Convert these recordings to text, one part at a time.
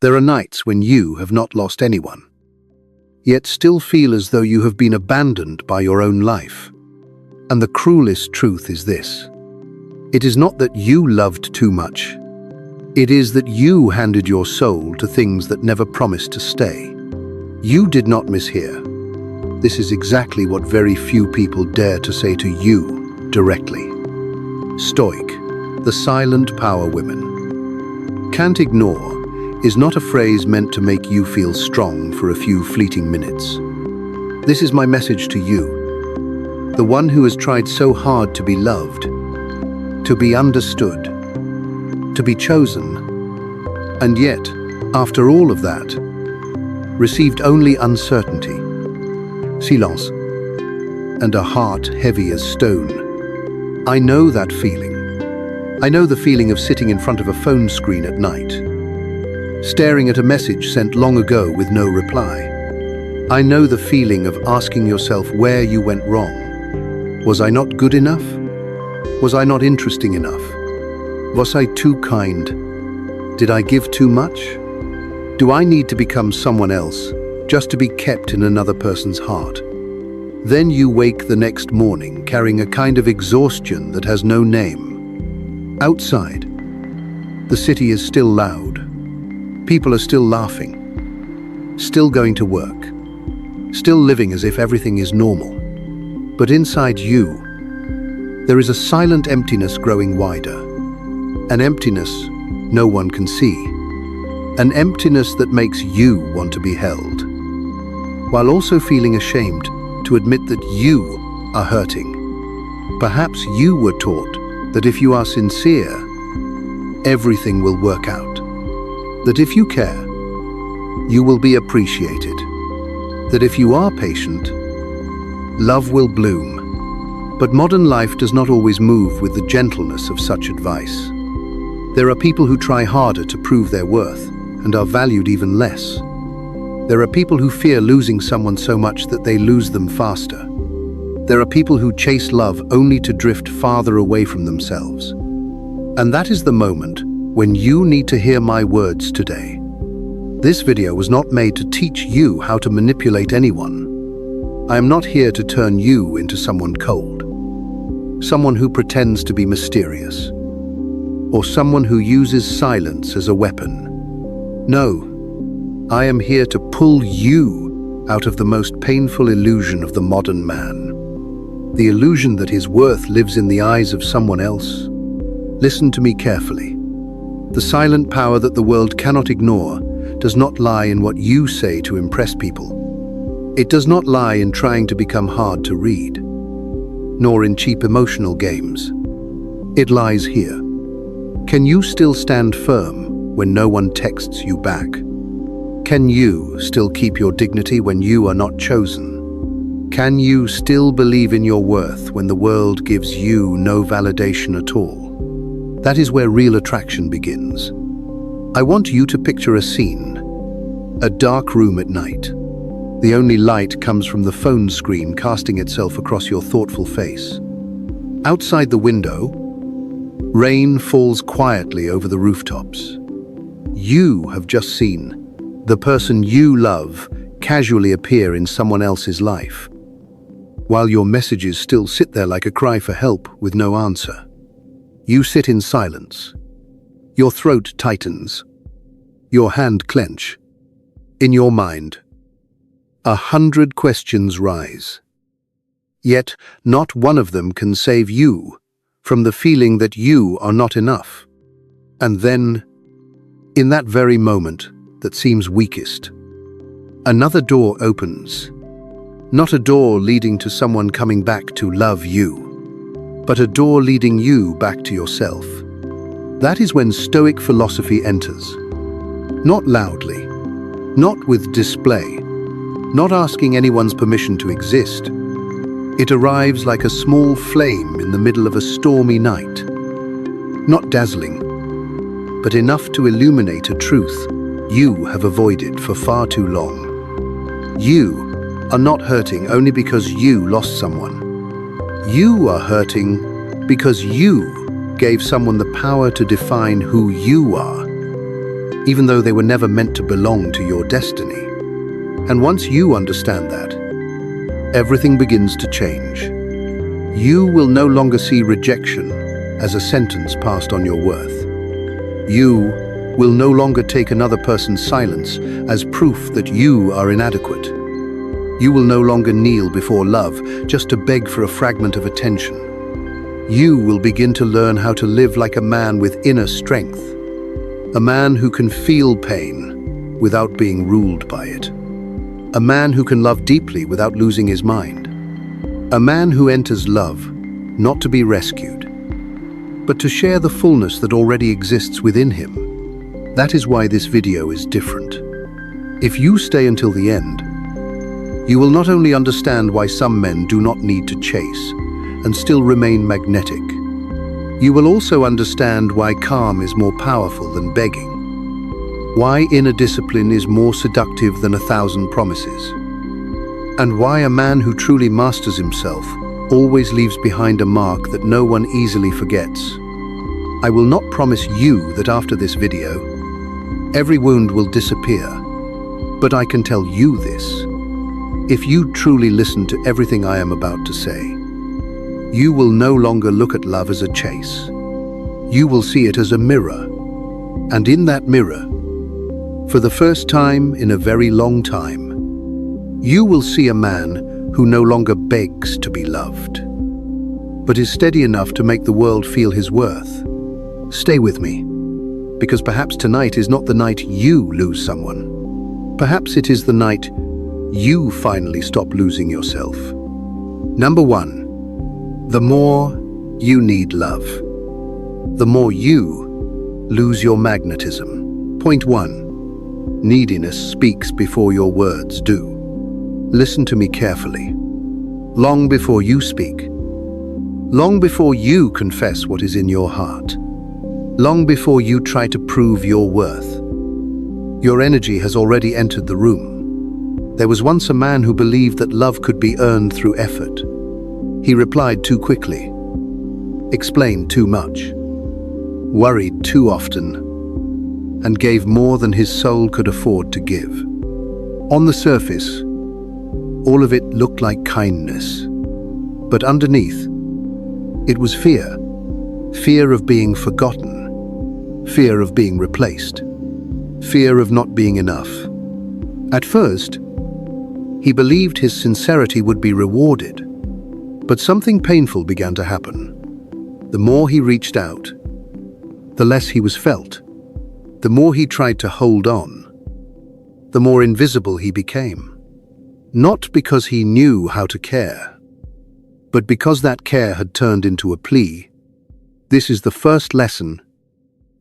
There are nights when you have not lost anyone, yet still feel as though you have been abandoned by your own life. And the cruelest truth is this: it is not that you loved too much. It is that you handed your soul to things that never promised to stay. You did not mishear. This is exactly what very few people dare to say to you directly. Stoic, the silent power women. Can't ignore is not a phrase meant to make you feel strong for a few fleeting minutes. This is my message to you, the one who has tried so hard to be loved, to be understood, to be chosen, and yet, after all of that, received only uncertainty, silence, and a heart heavy as stone. I know that feeling. I know the feeling of sitting in front of a phone screen at night, staring at a message sent long ago with no reply. I know the feeling of asking yourself where you went wrong. Was I not good enough? Was I not interesting enough? Was I too kind? Did I give too much? Do I need to become someone else just to be kept in another person's heart? Then you wake the next morning carrying a kind of exhaustion that has no name. Outside, the city is still loud. People are still laughing, still going to work, still living as if everything is normal. But inside you, there is a silent emptiness growing wider. An emptiness no one can see. An emptiness that makes you want to be held, while also feeling ashamed to admit that you are hurting. Perhaps you were taught that if you are sincere, everything will work out. That if you care, you will be appreciated. That if you are patient, love will bloom. But modern life does not always move with the gentleness of such advice. There are people who try harder to prove their worth and are valued even less. There are people who fear losing someone so much that they lose them faster. There are people who chase love only to drift farther away from themselves. And that is the moment when you need to hear my words today. This video was not made to teach you how to manipulate anyone. I am not here to turn you into someone cold, someone who pretends to be mysterious, or someone who uses silence as a weapon. No, I am here to pull you out of the most painful illusion of the modern man, the illusion that his worth lives in the eyes of someone else. Listen to me carefully. The silent power that the world cannot ignore does not lie in what you say to impress people. It does not lie in trying to become hard to read, nor in cheap emotional games. It lies here. Can you still stand firm when no one texts you back? Can you still keep your dignity when you are not chosen? Can you still believe in your worth when the world gives you no validation at all? That is where real attraction begins. I want you to picture a scene, a dark room at night. The only light comes from the phone screen casting itself across your thoughtful face. Outside the window, rain falls quietly over the rooftops. You have just seen the person you love casually appear in someone else's life, while your messages still sit there like a cry for help with no answer. You sit in silence. Your throat tightens. Your hand clench. In your mind, 100 questions rise. Yet not one of them can save you from the feeling that you are not enough. And then, in that very moment that seems weakest, another door opens. Not a door leading to someone coming back to love you, but a door leading you back to yourself. That is when Stoic philosophy enters. Not loudly, not with display, not asking anyone's permission to exist. It arrives like a small flame in the middle of a stormy night. Not dazzling, but enough to illuminate a truth you have avoided for far too long. You are not hurting only because you lost someone. You are hurting because you gave someone the power to define who you are. even though they were never meant to belong to your destiny. And once you understand that, everything begins to change. You will no longer see rejection as a sentence passed on your worth. You will no longer take another person's silence as proof that you are inadequate. You will no longer kneel before love just to beg for a fragment of attention. You will begin to learn how to live like a man with inner strength, a man who can feel pain without being ruled by it, a man who can love deeply without losing his mind, a man who enters love not to be rescued, but to share the fullness that already exists within him. That is why this video is different. If you stay until the end, you will not only understand why some men do not need to chase and still remain magnetic, you will also understand why calm is more powerful than begging, why inner discipline is more seductive than 1,000 promises, and why a man who truly masters himself always leaves behind a mark that no one easily forgets. I will not promise you that after this video, every wound will disappear, but I can tell you this. If you truly listen to everything I am about to say, you will no longer look at love as a chase. You will see it as a mirror. And in that mirror, for the first time in a very long time, you will see a man who no longer begs to be loved, but is steady enough to make the world feel his worth. Stay with me, because perhaps tonight is not the night you lose someone. Perhaps it is the night you finally stop losing yourself. Number 1, the more you need love, the more you lose your magnetism. Point 1, neediness speaks before your words do. Listen to me carefully. Long before you speak, long before you confess what is in your heart, long before you try to prove your worth, your energy has already entered the room. There was once a man who believed that love could be earned through effort. He replied too quickly, explained too much, worried too often, and gave more than his soul could afford to give. On the surface, all of it looked like kindness, but underneath, it was fear. Fear of being forgotten, fear of being replaced, fear of not being enough. At first, he believed his sincerity would be rewarded, but something painful began to happen. The more he reached out, the less he was felt. The more he tried to hold on, the more invisible he became. Not because he knew how to care, but because that care had turned into a plea. This is the first lesson.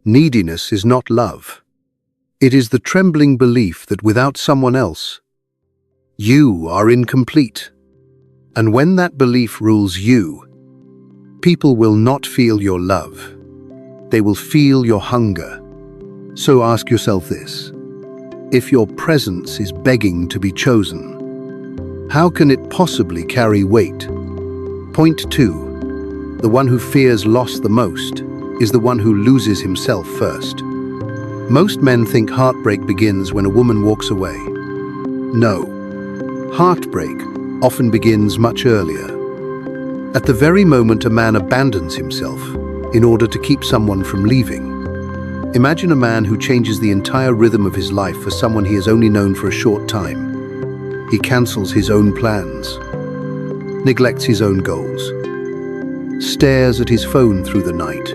Neediness is not love. It is the trembling belief that without someone else, you are incomplete. And when that belief rules you, people will not feel your love. They will feel your hunger. So ask yourself this: if your presence is begging to be chosen, how can it possibly carry weight? Point 2. The one who fears loss the most is the one who loses himself first. Most men think heartbreak begins when a woman walks away. No. Heartbreak often begins much earlier. At the very moment a man abandons himself in order to keep someone from leaving. Imagine a man who changes the entire rhythm of his life for someone he has only known for a short time. He cancels his own plans, neglects his own goals, stares at his phone through the night,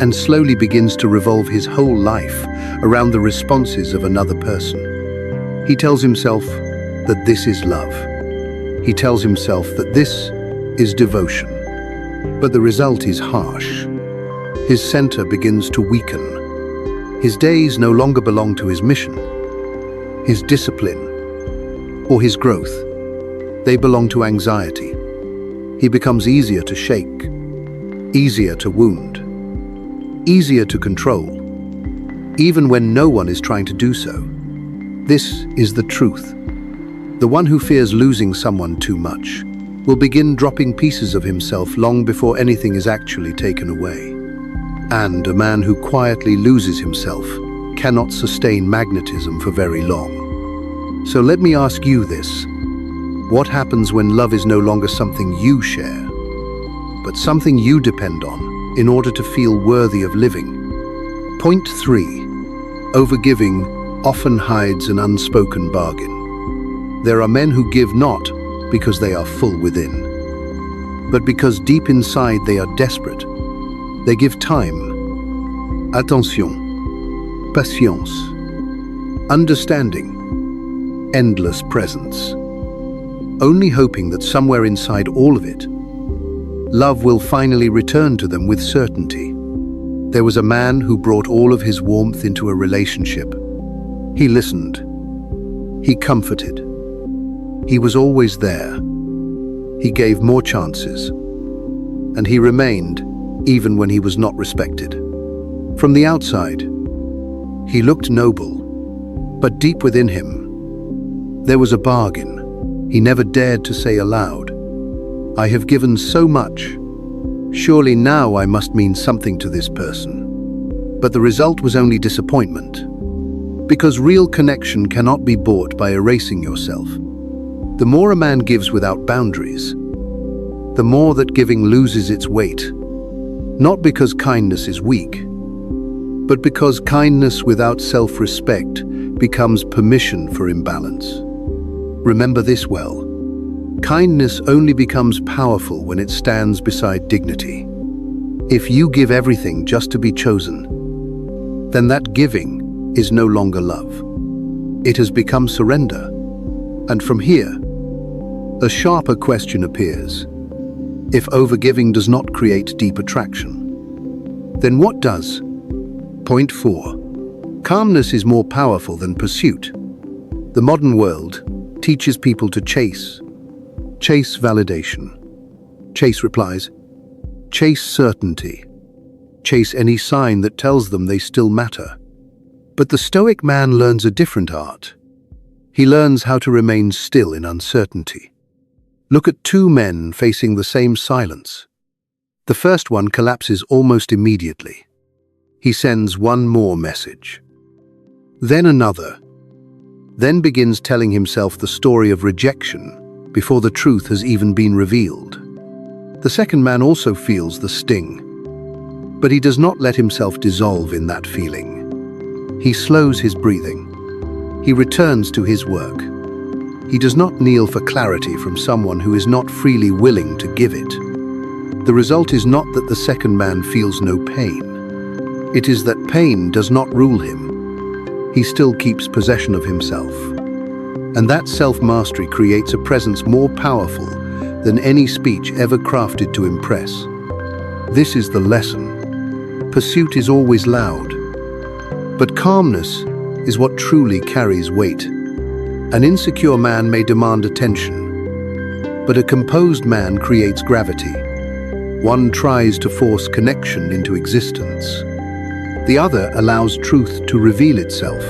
and slowly begins to revolve his whole life around the responses of another person. He tells himself that this is love. He tells himself that this is devotion. But the result is harsh. His center begins to weaken. His days no longer belong to his mission, his discipline, or his growth. They belong to anxiety. He becomes easier to shake, easier to wound, easier to control, even when no one is trying to do so. This is the truth. The one who fears losing someone too much will begin dropping pieces of himself long before anything is actually taken away. And a man who quietly loses himself cannot sustain magnetism for very long. So let me ask you this. What happens when love is no longer something you share, but something you depend on in order to feel worthy of living? Point 3. Overgiving often hides an unspoken bargain. There are men who give not because they are full within, but because deep inside they are desperate. They give time, attention, patience, understanding, endless presence, only hoping that somewhere inside all of it, love will finally return to them with certainty. There was a man who brought all of his warmth into a relationship. He listened. He comforted. He was always there. He gave more chances. And he remained even when he was not respected. From the outside, he looked noble, but deep within him, there was a bargain he never dared to say aloud. I have given so much. Surely now I must mean something to this person. But the result was only disappointment. Because real connection cannot be bought by erasing yourself. The more a man gives without boundaries, the more that giving loses its weight. Not because kindness is weak, but because kindness without self-respect becomes permission for imbalance. Remember this well. Kindness only becomes powerful when it stands beside dignity. If you give everything just to be chosen, then that giving is no longer love. It has become surrender. And from here, a sharper question appears. If overgiving does not create deep attraction, then what does? Point 4. Calmness is more powerful than pursuit. The modern world teaches people to chase validation, chase replies, chase certainty, chase any sign that tells them they still matter. But the Stoic man learns a different art. He learns how to remain still in uncertainty. Look at two men facing the same silence. The first one collapses almost immediately. He sends one more message. Then another. Then begins telling himself the story of rejection before the truth has even been revealed. The second man also feels the sting, but he does not let himself dissolve in that feeling. He slows his breathing. He returns to his work. He does not kneel for clarity from someone who is not freely willing to give it. The result is not that the second man feels no pain. It is that pain does not rule him. He still keeps possession of himself. And that self-mastery creates a presence more powerful than any speech ever crafted to impress. This is the lesson. Pursuit is always loud, but calmness is what truly carries weight. An insecure man may demand attention, but a composed man creates gravity. One tries to force connection into existence. The other allows truth to reveal itself.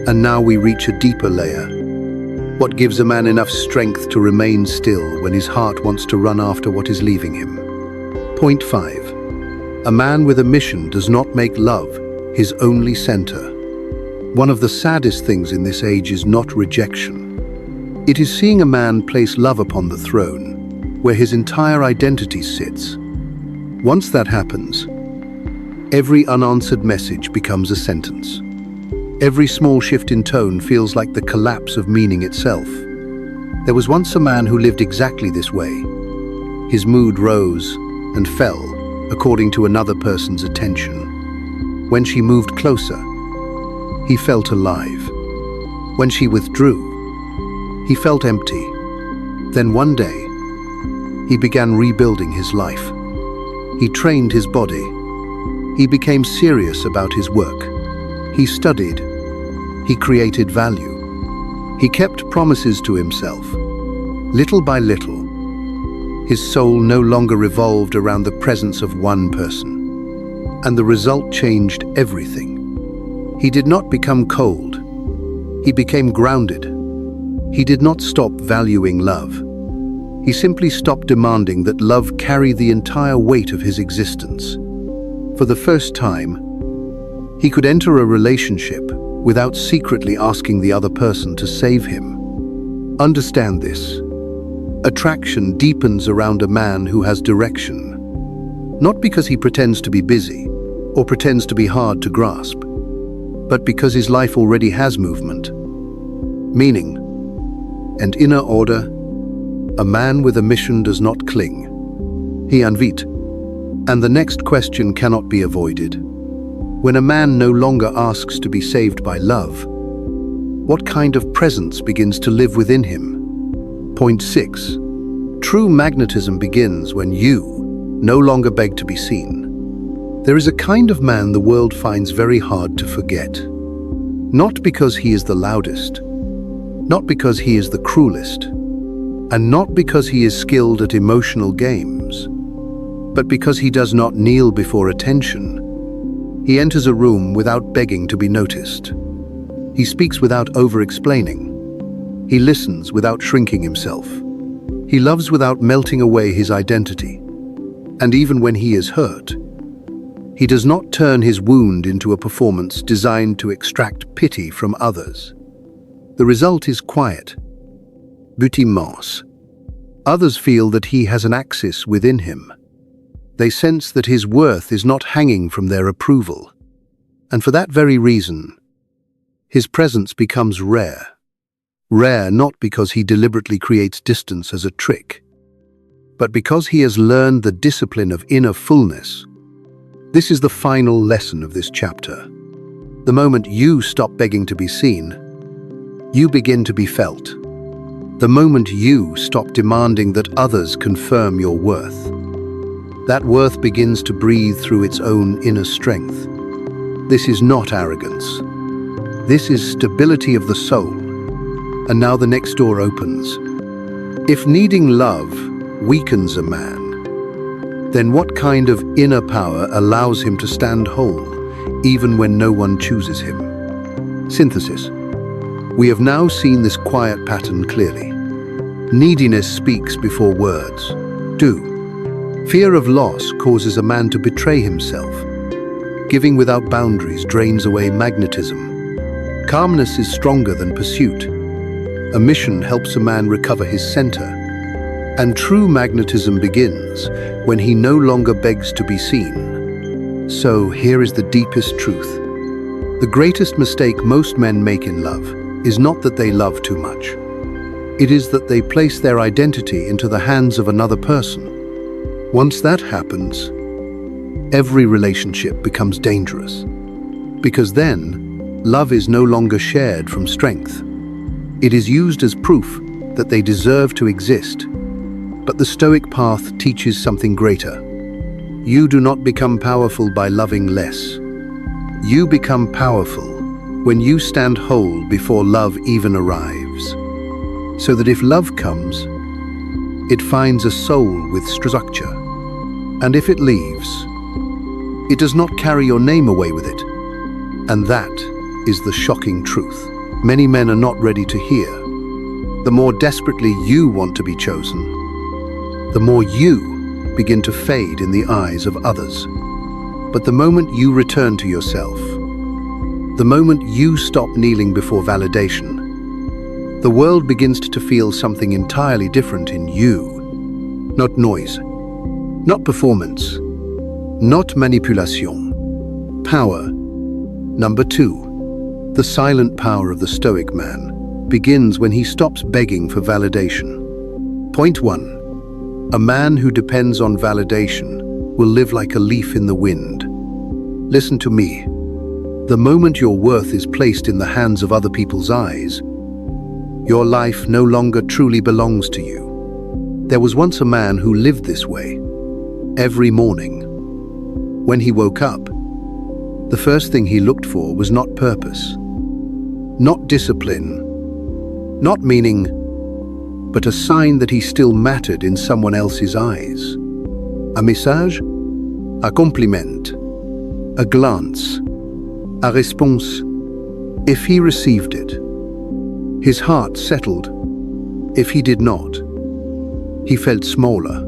And now we reach a deeper layer. What gives a man enough strength to remain still when his heart wants to run after what is leaving him? Point 5. A man with a mission does not make love his only center. One of the saddest things in this age is not rejection. It is seeing a man place love upon the throne, where his entire identity sits. Once that happens, every unanswered message becomes a sentence. Every small shift in tone feels like the collapse of meaning itself. There was once a man who lived exactly this way. His mood rose and fell according to another person's attention. When she moved closer, he felt alive. When she withdrew, he felt empty. Then one day, he began rebuilding his life. He trained his body. He became serious about his work. He studied. He created value. He kept promises to himself. Little by little, his soul no longer revolved around the presence of one person. And the result changed everything. He did not become cold. He became grounded. He did not stop valuing love. He simply stopped demanding that love carry the entire weight of his existence. For the first time, He could enter a relationship without secretly asking the other person to save him. Understand this. Attraction deepens around a man who has direction, not because he pretends to be busy or pretends to be hard to grasp, but because his life already has movement, meaning, and inner order. A man with a mission does not cling. He invite, and the next question cannot be avoided. When a man no longer asks to be saved by love, what kind of presence begins to live within him? Point 6. True magnetism begins when you no longer beg to be seen. There is a kind of man the world finds very hard to forget. Not because he is the loudest, not because he is the cruelest, and not because he is skilled at emotional games, but because he does not kneel before attention. He enters a room without begging to be noticed. He speaks without over-explaining. He listens without shrinking himself. He loves without melting away his identity. And even when he is hurt, he does not turn his wound into a performance designed to extract pity from others. The result is quiet, but immense. Others feel that he has an axis within him. They sense that his worth is not hanging from their approval. And for that very reason, his presence becomes rare. Rare not because he deliberately creates distance as a trick, but because he has learned the discipline of inner fullness. This is the final lesson of this chapter. The moment you stop begging to be seen, you begin to be felt. The moment you stop demanding that others confirm your worth, that worth begins to breathe through its own inner strength. This is not arrogance. This is stability of the soul. And now the next door opens. If needing love weakens a man, then what kind of inner power allows him to stand whole, even when no one chooses him? Synthesis. We have now seen this quiet pattern clearly. Neediness speaks before words do. Fear of loss causes a man to betray himself. Giving without boundaries drains away magnetism. Calmness is stronger than pursuit. A mission helps a man recover his center. And true magnetism begins when he no longer begs to be seen. So here is the deepest truth. The greatest mistake most men make in love is not that they love too much. It is that they place their identity into the hands of another person. Once that happens, every relationship becomes dangerous. Because then, love is no longer shared from strength. It is used as proof that they deserve to exist. But the Stoic path teaches something greater. You do not become powerful by loving less. You become powerful when you stand whole before love even arrives. So that if love comes, it finds a soul with structure. And if it leaves, it does not carry your name away with it. And that is the shocking truth many men are not ready to hear. The more desperately you want to be chosen, the more you begin to fade in the eyes of others. But the moment you return to yourself, the moment you stop kneeling before validation, the world begins to feel something entirely different in you. Not noise, not performance, not manipulation. Power. Number 2. The silent power of the Stoic man begins when he stops begging for validation. Point 1. A man who depends on validation will live like a leaf in the wind. Listen to me. The moment your worth is placed in the hands of other people's eyes, your life no longer truly belongs to you. There was once a man who lived this way. Every morning, when he woke up, the first thing he looked for was not purpose, not discipline, not meaning, but a sign that he still mattered in someone else's eyes. A message, a compliment, a glance, a response. If he received it, his heart settled. If he did not, he felt smaller.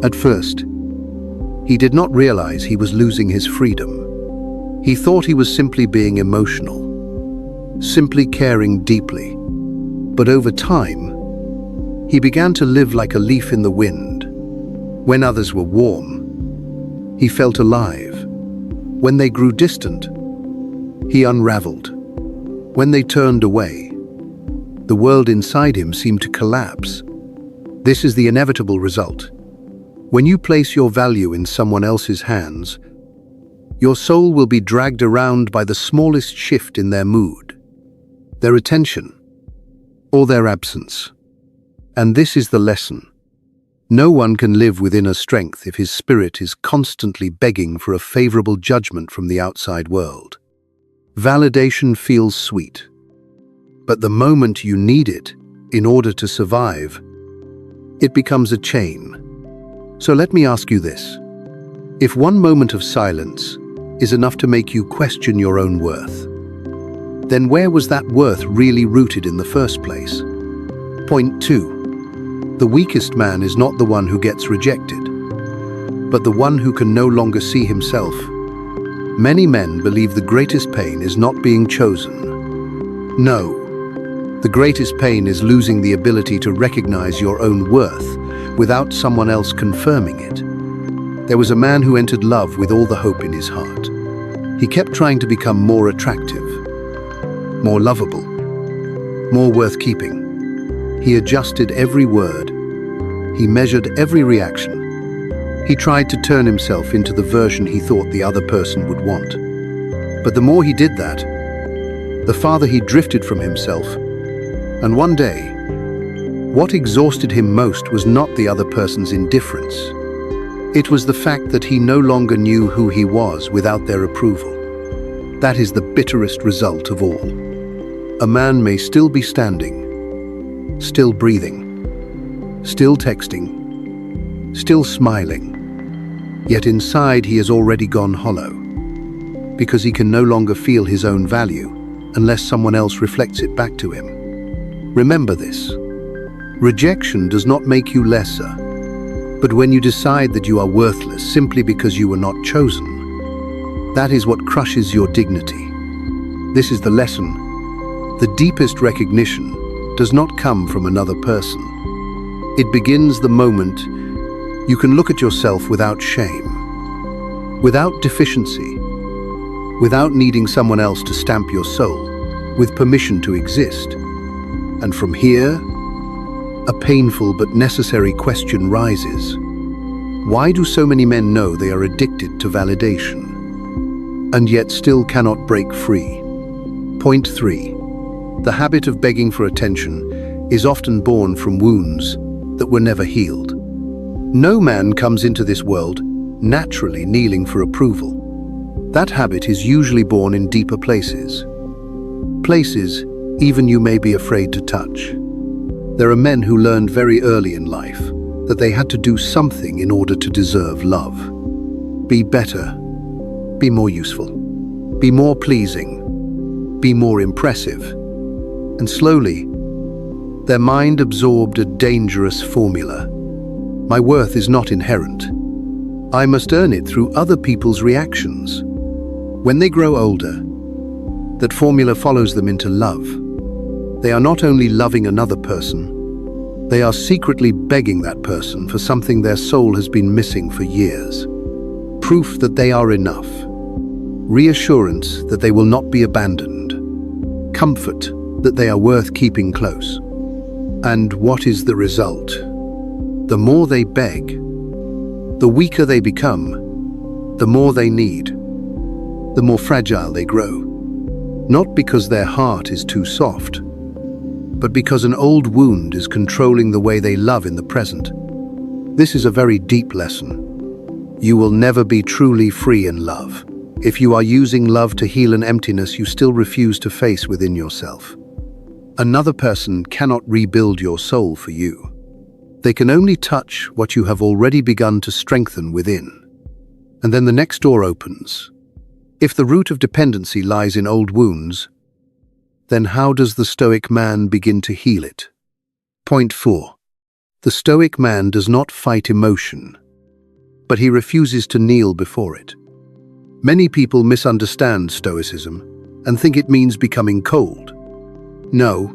At first, he did not realize he was losing his freedom. He thought he was simply being emotional, simply caring deeply. But over time, he began to live like a leaf in the wind. When others were warm, he felt alive. When they grew distant, he unraveled. When they turned away, the world inside him seemed to collapse. This is the inevitable result. When you place your value in someone else's hands, your soul will be dragged around by the smallest shift in their mood, their attention, or their absence. And this is the lesson. No one can live with inner strength if his spirit is constantly begging for a favorable judgment from the outside world. Validation feels sweet, but the moment you need it in order to survive, it becomes a chain. So let me ask you this. If one moment of silence is enough to make you question your own worth, then where was that worth really rooted in the first place? Point 2. The weakest man is not the one who gets rejected, but the one who can no longer see himself. Many men believe the greatest pain is not being chosen. No, the greatest pain is losing the ability to recognize your own worth without someone else confirming it. There was a man who entered love with all the hope in his heart. He kept trying to become more attractive, more lovable, more worth keeping. He adjusted every word. He measured every reaction. He tried to turn himself into the version he thought the other person would want. But the more he did that, the farther he drifted from himself. And one day, what exhausted him most was not the other person's indifference. It was the fact that he no longer knew who he was without their approval. That is the bitterest result of all. A man may still be standing, still breathing, still texting, still smiling, yet inside he has already gone hollow, because he can no longer feel his own value unless someone else reflects it back to him. Remember this. Rejection does not make you lesser, but when you decide that you are worthless simply because you were not chosen, that is what crushes your dignity. This is the lesson. The deepest recognition does not come from another person. It begins the moment you can look at yourself without shame, without deficiency, without needing someone else to stamp your soul, with permission to exist. And from here, a painful but necessary question rises. Why do so many men know they are addicted to validation, and yet still cannot break free? Point 3. The habit of begging for attention is often born from wounds that were never healed. No man comes into this world naturally kneeling for approval. That habit is usually born in deeper places. Places even you may be afraid to touch. There are men who learned very early in life that they had to do something in order to deserve love. Be better, be more useful, be more pleasing, be more impressive. And slowly, their mind absorbed a dangerous formula. My worth is not inherent. I must earn it through other people's reactions. When they grow older, that formula follows them into love. They are not only loving another person, they are secretly begging that person for something their soul has been missing for years. Proof that they are enough. Reassurance that they will not be abandoned. Comfort that they are worth keeping close. And what is the result? The more they beg, the weaker they become, the more they need, the more fragile they grow. Not because their heart is too soft, but because an old wound is controlling the way they love in the present. This is a very deep lesson. You will never be truly free in love if you are using love to heal an emptiness you still refuse to face within yourself. Another person cannot rebuild your soul for you. They can only touch what you have already begun to strengthen within. And then the next door opens. If the root of dependency lies in old wounds, then how does the Stoic man begin to heal it? Point 4. The Stoic man does not fight emotion, but he refuses to kneel before it. Many people misunderstand Stoicism and think it means becoming cold. No,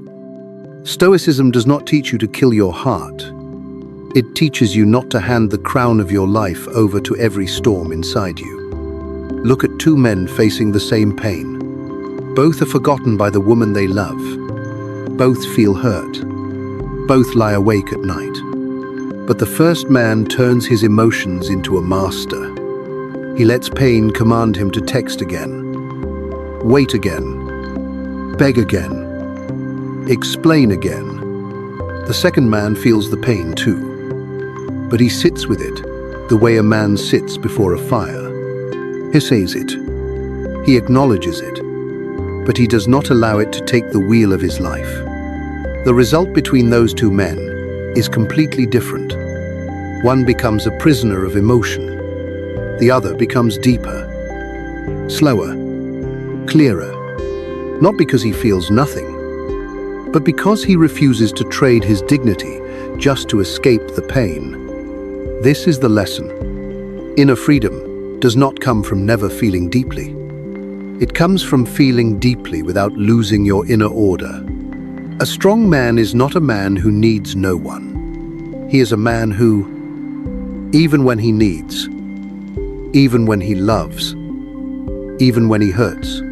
Stoicism does not teach you to kill your heart. It teaches you not to hand the crown of your life over to every storm inside you. Look at two men facing the same pain. Both are forgotten by the woman they love. Both feel hurt. Both lie awake at night. But the first man turns his emotions into a master. He lets pain command him to text again, wait again, beg again, explain again. The second man feels the pain too, but he sits with it the way a man sits before a fire. He says it, he acknowledges it, but he does not allow it to take the wheel of his life. The result between those two men is completely different. One becomes a prisoner of emotion. The other becomes deeper, slower, clearer, not because he feels nothing, but because he refuses to trade his dignity just to escape the pain. This is the lesson. Inner freedom does not come from never feeling deeply. It comes from feeling deeply without losing your inner order. A strong man is not a man who needs no one. He is a man who, even when he needs, even when he loves, even when he hurts,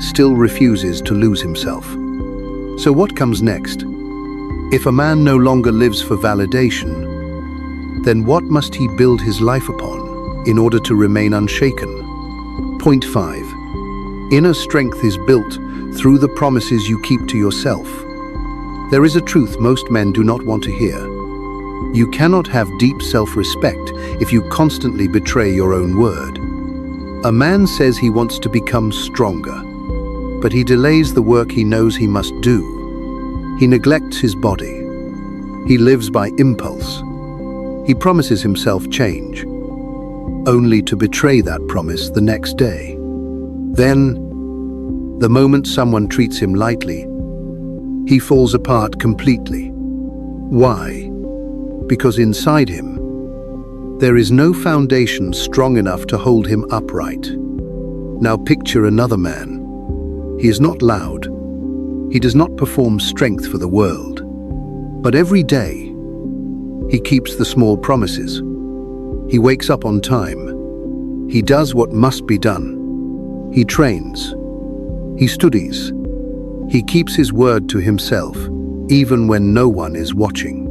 still refuses to lose himself. So what comes next? If a man no longer lives for validation, then what must he build his life upon in order to remain unshaken? Point 5. Inner strength is built through the promises you keep to yourself. There is a truth most men do not want to hear. You cannot have deep self-respect if you constantly betray your own word. A man says he wants to become stronger, but he delays the work he knows he must do. He neglects his body. He lives by impulse. He promises himself change, only to betray that promise the next day. Then, the moment someone treats him lightly, he falls apart completely. Why? Because inside him, there is no foundation strong enough to hold him upright. Now picture another man. He is not loud. He does not perform strength for the world. But every day, he keeps the small promises. He wakes up on time. He does what must be done. He trains. He studies. He keeps his word to himself, even when no one is watching.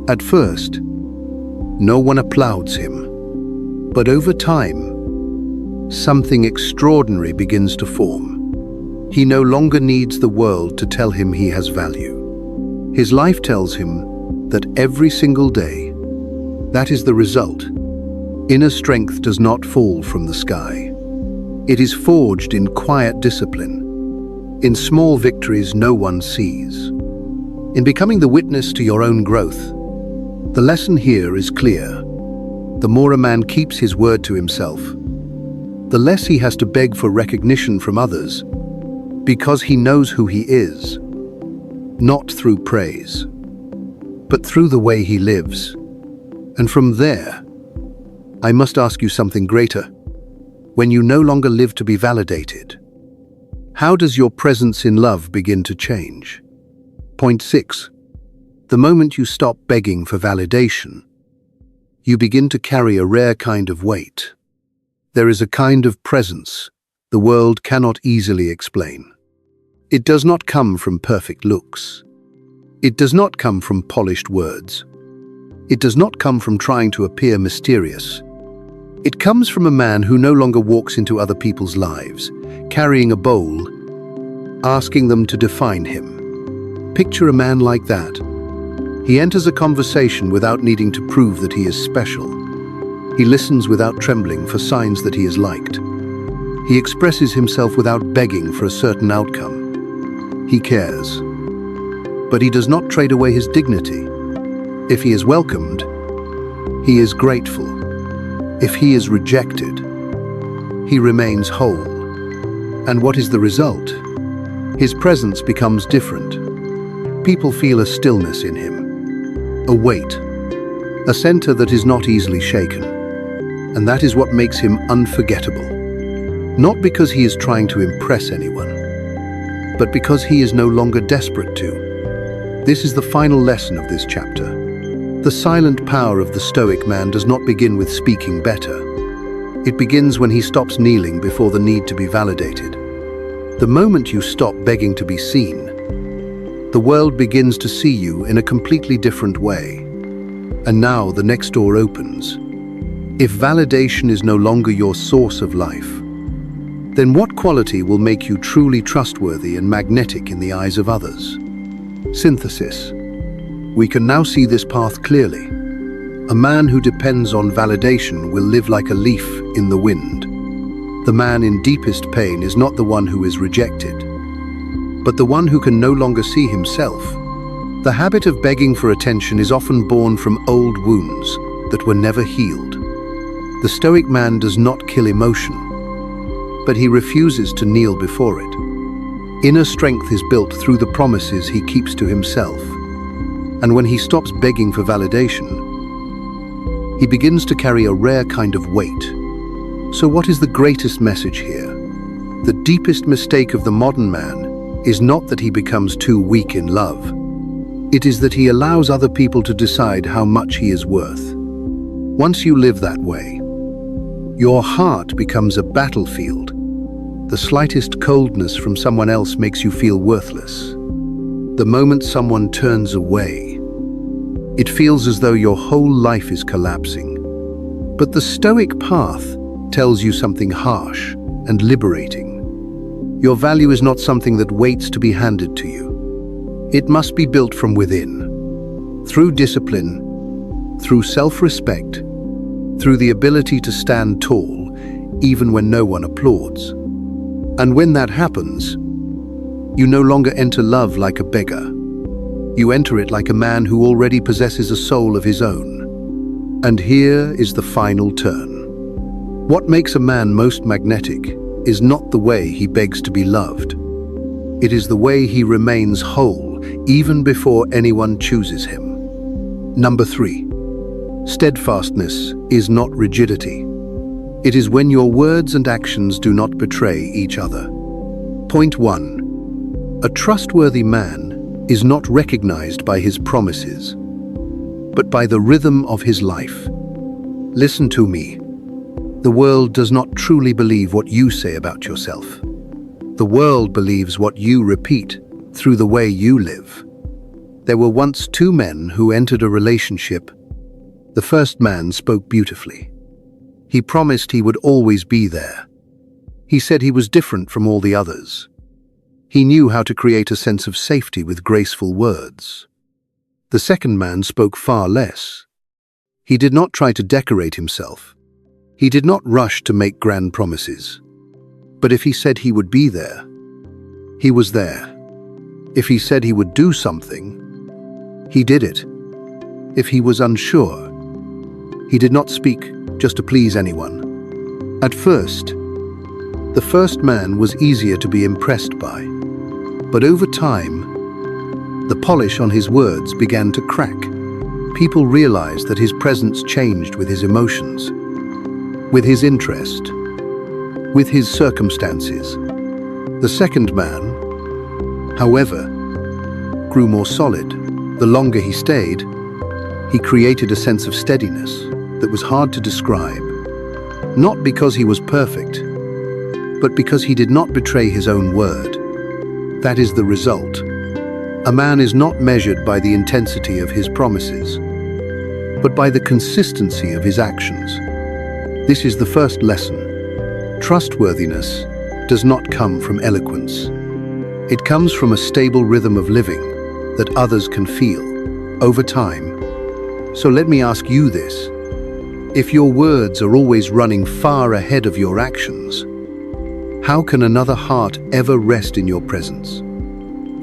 At first, no one applauds him. But over time, something extraordinary begins to form. He no longer needs the world to tell him he has value. His life tells him that every single day. That is the result. Inner strength does not fall from the sky. It is forged in quiet discipline, in small victories no one sees. In becoming the witness to your own growth, the lesson here is clear. The more a man keeps his word to himself, the less he has to beg for recognition from others, because he knows who he is, not through praise, but through the way he lives. And from there, I must ask you something greater. When you no longer live to be validated, how does your presence in love begin to change? Point 6. The moment you stop begging for validation, you begin to carry a rare kind of weight. There is a kind of presence the world cannot easily explain. It does not come from perfect looks. It does not come from polished words. It does not come from trying to appear mysterious. It comes from a man who no longer walks into other people's lives, carrying a bowl, asking them to define him. Picture a man like that. He enters a conversation without needing to prove that he is special. He listens without trembling for signs that he is liked. He expresses himself without begging for a certain outcome. He cares. But he does not trade away his dignity. If he is welcomed, he is grateful. If he is rejected, he remains whole. And what is the result? His presence becomes different. People feel a stillness in him, a weight, a center that is not easily shaken. And that is what makes him unforgettable. not because he is trying to impress anyone, but because he is no longer desperate to. This is the final lesson of this chapter. The silent power of the Stoic man does not begin with speaking better. It begins when he stops kneeling before the need to be validated. The moment you stop begging to be seen, the world begins to see you in a completely different way. And now the next door opens. If validation is no longer your source of life, then what quality will make you truly trustworthy and magnetic in the eyes of others? Synthesis. We can now see this path clearly. A man who depends on validation will live like a leaf in the wind. The man in deepest pain is not the one who is rejected, but the one who can no longer see himself. The habit of begging for attention is often born from old wounds that were never healed. The Stoic man does not kill emotion, but he refuses to kneel before it. Inner strength is built through the promises he keeps to himself. And when he stops begging for validation, he begins to carry a rare kind of weight. So what is the greatest message here? The deepest mistake of the modern man is not that he becomes too weak in love. It is that he allows other people to decide how much he is worth. Once you live that way, your heart becomes a battlefield. The slightest coldness from someone else makes you feel worthless. The moment someone turns away, it feels as though your whole life is collapsing. But the Stoic path tells you something harsh and liberating. Your value is not something that waits to be handed to you. It must be built from within, through discipline, through self-respect, through the ability to stand tall, even when no one applauds. And when that happens, you no longer enter love like a beggar. You enter it like a man who already possesses a soul of his own. And here is the final turn. What makes a man most magnetic is not the way he begs to be loved. It is the way he remains whole, even before anyone chooses him. Number 3. Steadfastness is not rigidity. It is when your words and actions do not betray each other. Point 1. A trustworthy man is not recognized by his promises, but by the rhythm of his life. Listen to me. The world does not truly believe what you say about yourself. The world believes what you repeat through the way you live. There were once 2 men who entered a relationship. The first man spoke beautifully. He promised he would always be there. He said he was different from all the others. He knew how to create a sense of safety with graceful words. The second man spoke far less. He did not try to decorate himself. He did not rush to make grand promises. But if he said he would be there, he was there. If he said he would do something, he did it. If he was unsure, he did not speak just to please anyone. At first, the first man was easier to be impressed by. But over time, the polish on his words began to crack. People realized that his presence changed with his emotions, with his interest, with his circumstances. The second man, however, grew more solid. The longer he stayed, he created a sense of steadiness that was hard to describe, not because he was perfect, but because he did not betray his own word. That is the result. A man is not measured by the intensity of his promises, but by the consistency of his actions. This is the first lesson. Trustworthiness does not come from eloquence. It comes from a stable rhythm of living that others can feel over time. So let me ask you this. If your words are always running far ahead of your actions, how can another heart ever rest in your presence?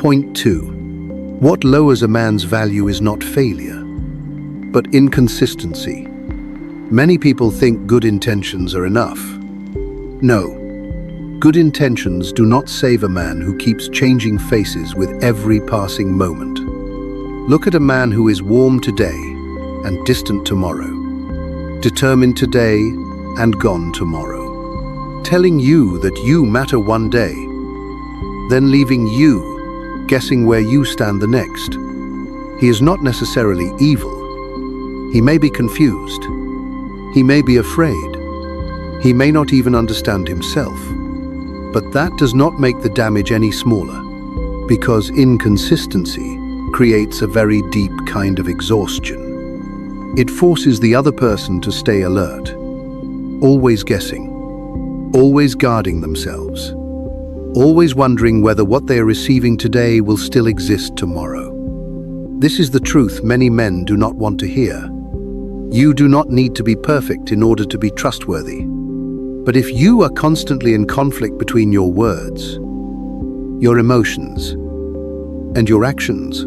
Point 2. What lowers a man's value is not failure, but inconsistency. Many people think good intentions are enough. No. Good intentions do not save a man who keeps changing faces with every passing moment. Look at a man who is warm today and distant tomorrow, determined today and gone tomorrow. telling you that you matter one day, then leaving you guessing where you stand the next. He is not necessarily evil. He may be confused. He may be afraid. He may not even understand himself. But that does not make the damage any smaller, because inconsistency creates a very deep kind of exhaustion. It forces the other person to stay alert, always guessing, always guarding themselves, always wondering whether what they are receiving today will still exist tomorrow. This is the truth many men do not want to hear. You do not need to be perfect in order to be trustworthy. But if you are constantly in conflict between your words, your emotions, and your actions,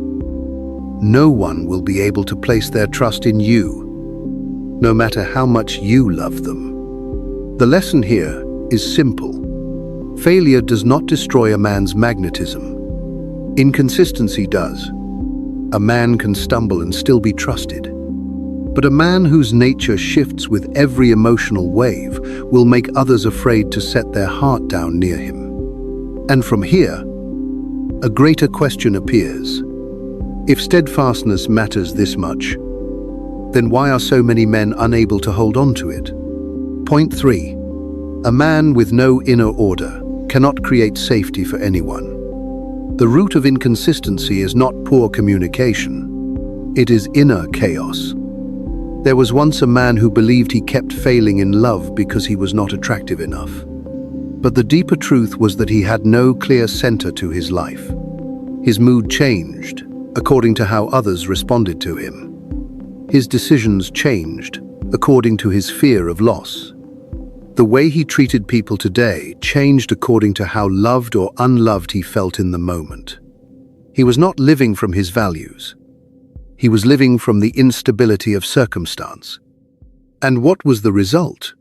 no one will be able to place their trust in you, no matter how much you love them. The lesson here is simple. Failure does not destroy a man's magnetism. Inconsistency does. A man can stumble and still be trusted. But a man whose nature shifts with every emotional wave will make others afraid to set their heart down near him. And from here, a greater question appears. If steadfastness matters this much, then why are so many men unable to hold on to it? Point 3. A man with no inner order cannot create safety for anyone. The root of inconsistency is not poor communication. It is inner chaos. There was once a man who believed he kept failing in love because he was not attractive enough. But the deeper truth was that he had no clear center to his life. His mood changed according to how others responded to him. His decisions changed according to his fear of loss. The way he treated people today changed according to how loved or unloved he felt in the moment. He was not living from his values. He was living from the instability of circumstance. And what was the result?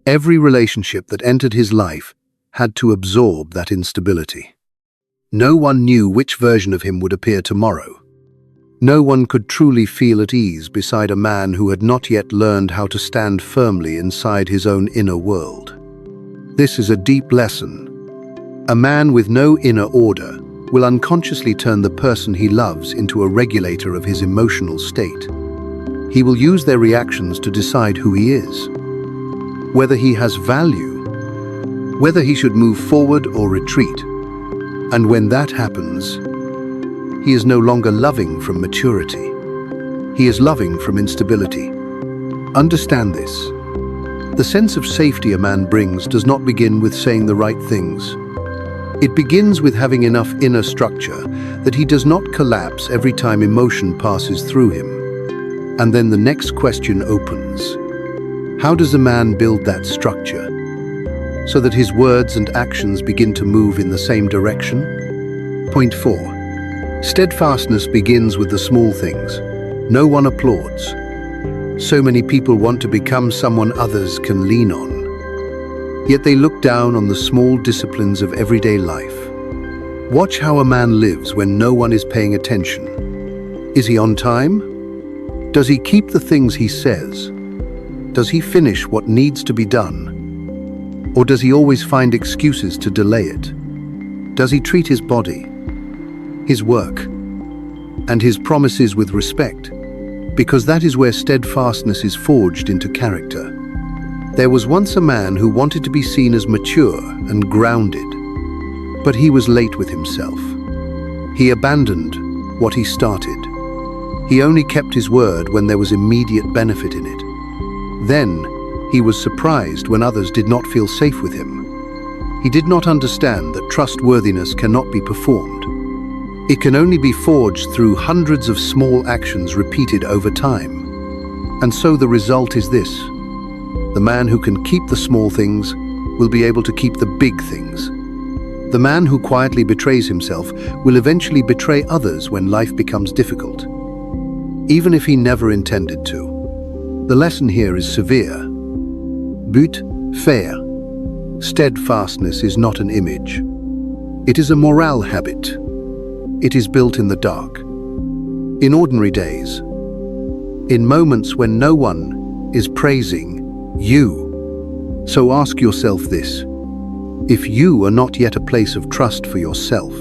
Every relationship that entered his life had to absorb that instability. No one knew which version of him would appear tomorrow. No one could truly feel at ease beside a man who had not yet learned how to stand firmly inside his own inner world. This is a deep lesson. A man with no inner order will unconsciously turn the person he loves into a regulator of his emotional state. He will use their reactions to decide who he is, whether he has value, whether he should move forward or retreat. And when that happens, he is no longer loving from maturity. He is loving from instability. Understand this. The sense of safety a man brings does not begin with saying the right things. It begins with having enough inner structure that he does not collapse every time emotion passes through him. And then the next question opens. How does a man build that structure so that his words and actions begin to move in the same direction? Point 4. Steadfastness begins with the small things. No one applauds. So many people want to become someone others can lean on. Yet they look down on the small disciplines of everyday life. Watch how a man lives when no one is paying attention. Is he on time? Does he keep the things he says? Does he finish what needs to be done? Or does he always find excuses to delay it? Does he treat his body, his work, and his promises with respect? Because that is where steadfastness is forged into character. There was once a man who wanted to be seen as mature and grounded, but he was late with himself. He abandoned what he started. He only kept his word when there was immediate benefit in it. Then he was surprised when others did not feel safe with him. He did not understand that trustworthiness cannot be performed. It can only be forged through hundreds of small actions repeated over time. And so the result is this. The man who can keep the small things will be able to keep the big things. The man who quietly betrays himself will eventually betray others when life becomes difficult, even if he never intended to. The lesson here is severe. But faire. Steadfastness is not an image. It is a moral habit. It is built in the dark. In ordinary days. In moments when no one is praising you. So ask yourself this: if you are not yet a place of trust for yourself,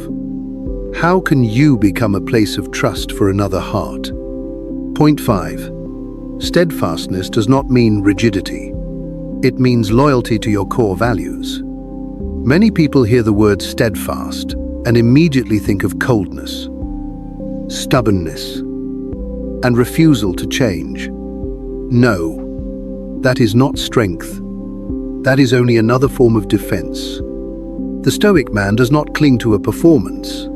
how can you become a place of trust for another heart? Point 5. Steadfastness does not mean rigidity. It means loyalty to your core values. Many people hear the word steadfast and immediately think of coldness, stubbornness, and refusal to change. No, that is not strength. That is only another form of defense. The Stoic man does not cling to a performance.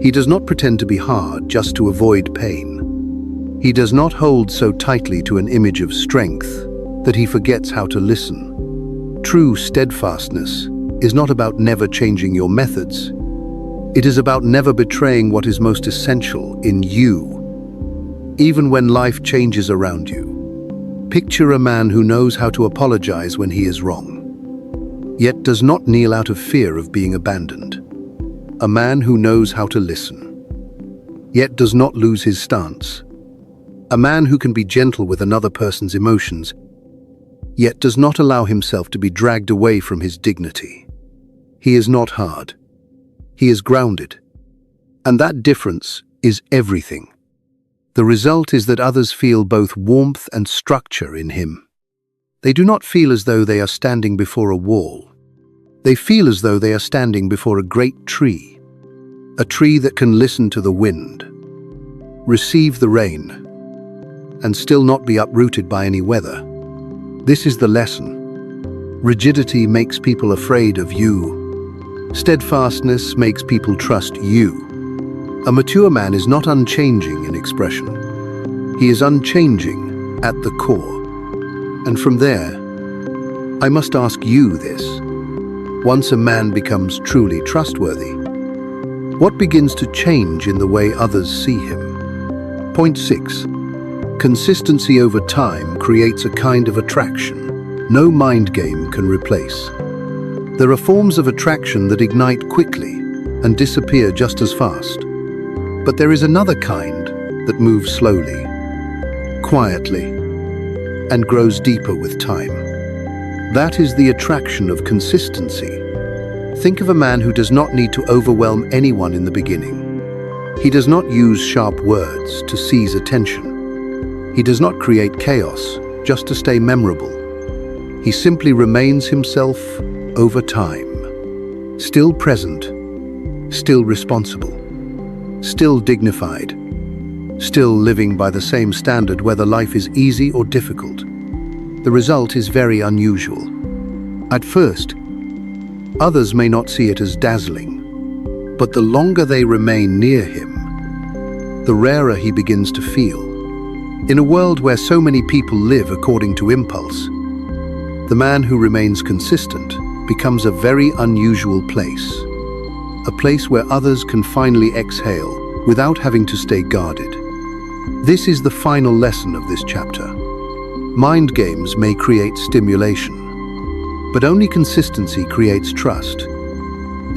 He does not pretend to be hard just to avoid pain. He does not hold so tightly to an image of strength that he forgets how to listen. True steadfastness is not about never changing your methods. It is about never betraying what is most essential in you, even when life changes around you. Picture a man who knows how to apologize when he is wrong, yet does not kneel out of fear of being abandoned. A man who knows how to listen, yet does not lose his stance. A man who can be gentle with another person's emotions, yet does not allow himself to be dragged away from his dignity. He is not hard. He is grounded. And that difference is everything. The result is that others feel both warmth and structure in him. They do not feel as though they are standing before a wall. They feel as though they are standing before a great tree, a tree that can listen to the wind, receive the rain, and still not be uprooted by any weather. This is the lesson. Rigidity makes people afraid of you. Steadfastness makes people trust you. A mature man is not unchanging in expression. He is unchanging at the core. And from there, I must ask you this. Once a man becomes truly trustworthy, what begins to change in the way others see him? Point 6. Consistency over time creates a kind of attraction no mind game can replace. There are forms of attraction that ignite quickly and disappear just as fast. But there is another kind that moves slowly, quietly, and grows deeper with time. That is the attraction of consistency. Think of a man who does not need to overwhelm anyone in the beginning. He does not use sharp words to seize attention. He does not create chaos just to stay memorable. He simply remains himself over time, still present, still responsible, still dignified, still living by the same standard whether life is easy or difficult. The result is very unusual. At first, others may not see it as dazzling, but the longer they remain near him, the rarer he begins to feel. In a world where so many people live according to impulse, the man who remains consistent becomes a very unusual place. A place where others can finally exhale without having to stay guarded. This is the final lesson of this chapter. Mind games may create stimulation, but only consistency creates trust.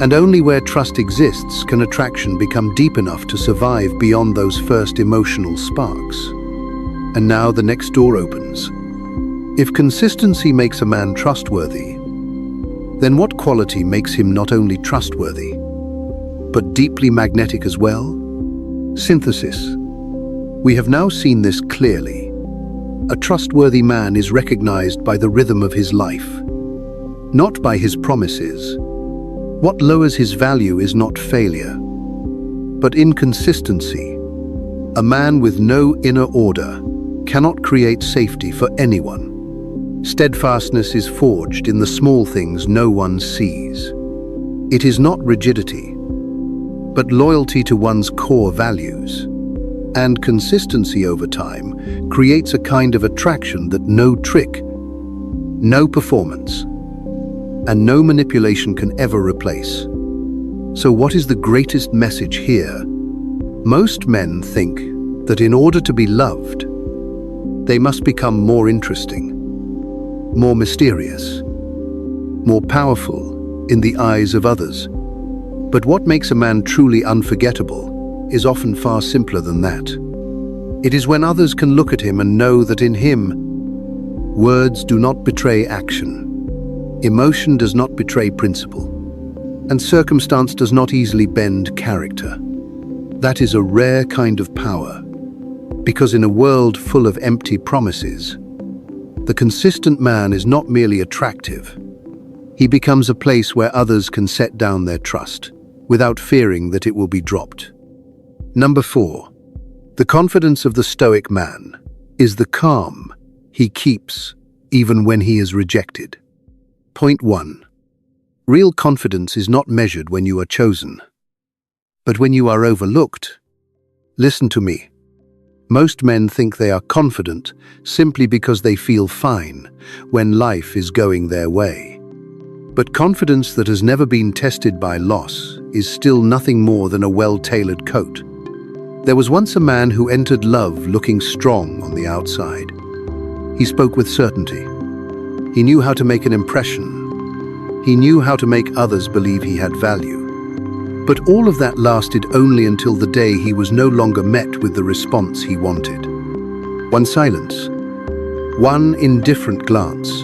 And only where trust exists can attraction become deep enough to survive beyond those first emotional sparks. And now the next door opens. If consistency makes a man trustworthy, then what quality makes him not only trustworthy, but deeply magnetic as well? Synthesis. We have now seen this clearly. A trustworthy man is recognized by the rhythm of his life, not by his promises. What lowers his value is not failure, but inconsistency. A man with no inner order cannot create safety for anyone. Steadfastness is forged in the small things no one sees. It is not rigidity, but loyalty to one's core values. And consistency over time creates a kind of attraction that no trick, no performance, and no manipulation can ever replace. So what is the greatest message here? Most men think that in order to be loved, they must become more interesting, more mysterious, more powerful in the eyes of others. But what makes a man truly unforgettable is often far simpler than that. It is when others can look at him and know that in him, words do not betray action. Emotion does not betray principle, and circumstance does not easily bend character. That is a rare kind of power, because in a world full of empty promises, the consistent man is not merely attractive. He becomes a place where others can set down their trust, without fearing that it will be dropped. Number 4. The confidence of the Stoic man is the calm he keeps even when he is rejected. Point 1. Real confidence is not measured when you are chosen, but when you are overlooked. Listen to me. Most men think they are confident simply because they feel fine when life is going their way. But confidence that has never been tested by loss is still nothing more than a well-tailored coat. There was once a man who entered love looking strong on the outside. He spoke with certainty. He knew how to make an impression. He knew how to make others believe he had value. But all of that lasted only until the day he was no longer met with the response he wanted. One silence, one indifferent glance,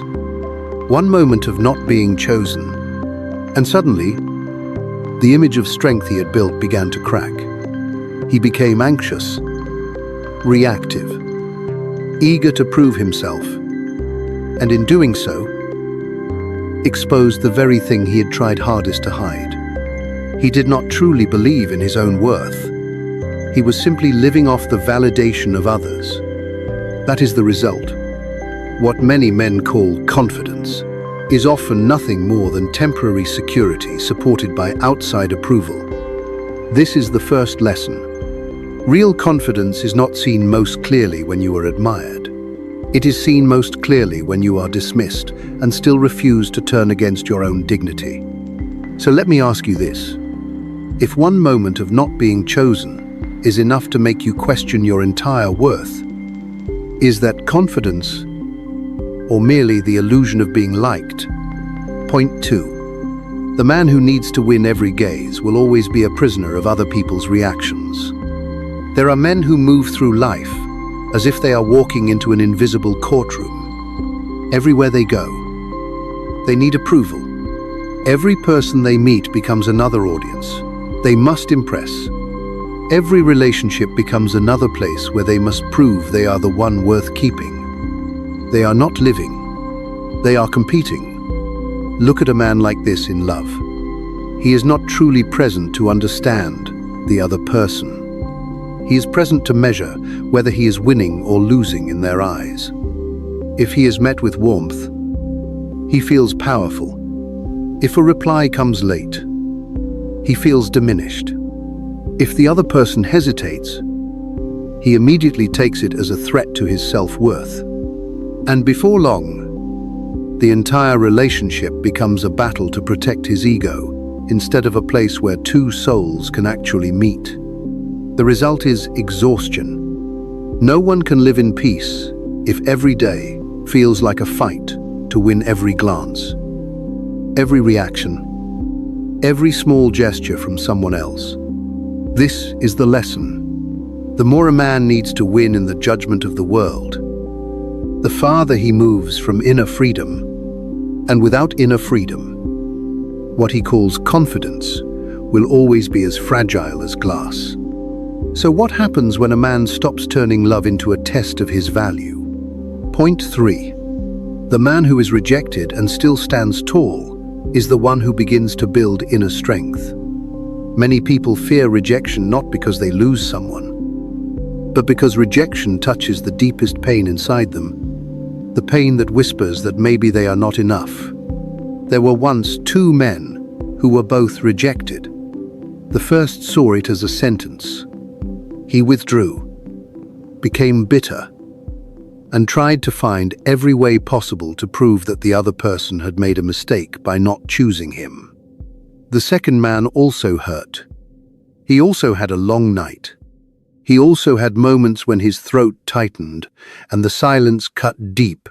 one moment of not being chosen, and suddenly, the image of strength he had built began to crack. He became anxious, reactive, eager to prove himself, and in doing so, exposed the very thing he had tried hardest to hide. He did not truly believe in his own worth. He was simply living off the validation of others. That is the result. What many men call confidence is often nothing more than temporary security supported by outside approval. This is the first lesson. Real confidence is not seen most clearly when you are admired. It is seen most clearly when you are dismissed and still refuse to turn against your own dignity. So let me ask you this. If one moment of not being chosen is enough to make you question your entire worth, is that confidence or merely the illusion of being liked? Point 2. The man who needs to win every gaze will always be a prisoner of other people's reactions. There are men who move through life as if they are walking into an invisible courtroom. Everywhere they go, they need approval. Every person they meet becomes another audience. They must impress. Every relationship becomes another place where they must prove they are the one worth keeping. They are not living. They are competing. Look at a man like this in love. He is not truly present to understand the other person. He is present to measure whether he is winning or losing in their eyes. If he is met with warmth, he feels powerful. If a reply comes late, he feels diminished. If the other person hesitates, he immediately takes it as a threat to his self-worth. And before long, the entire relationship becomes a battle to protect his ego instead of a place where two souls can actually meet. The result is exhaustion. No one can live in peace if every day feels like a fight to win every glance, every reaction, every small gesture from someone else. This is the lesson. The more a man needs to win in the judgment of the world, the farther he moves from inner freedom, and without inner freedom, what he calls confidence will always be as fragile as glass. So what happens when a man stops turning love into a test of his value? Point 3. The man who is rejected and still stands tall is the one who begins to build inner strength. Many people fear rejection not because they lose someone, but because rejection touches the deepest pain inside them, the pain that whispers that maybe they are not enough. There were once two men who were both rejected. The first saw it as a sentence. He withdrew, became bitter, and tried to find every way possible to prove that the other person had made a mistake by not choosing him. The second man also hurt. He also had a long night. He also had moments when his throat tightened and the silence cut deep.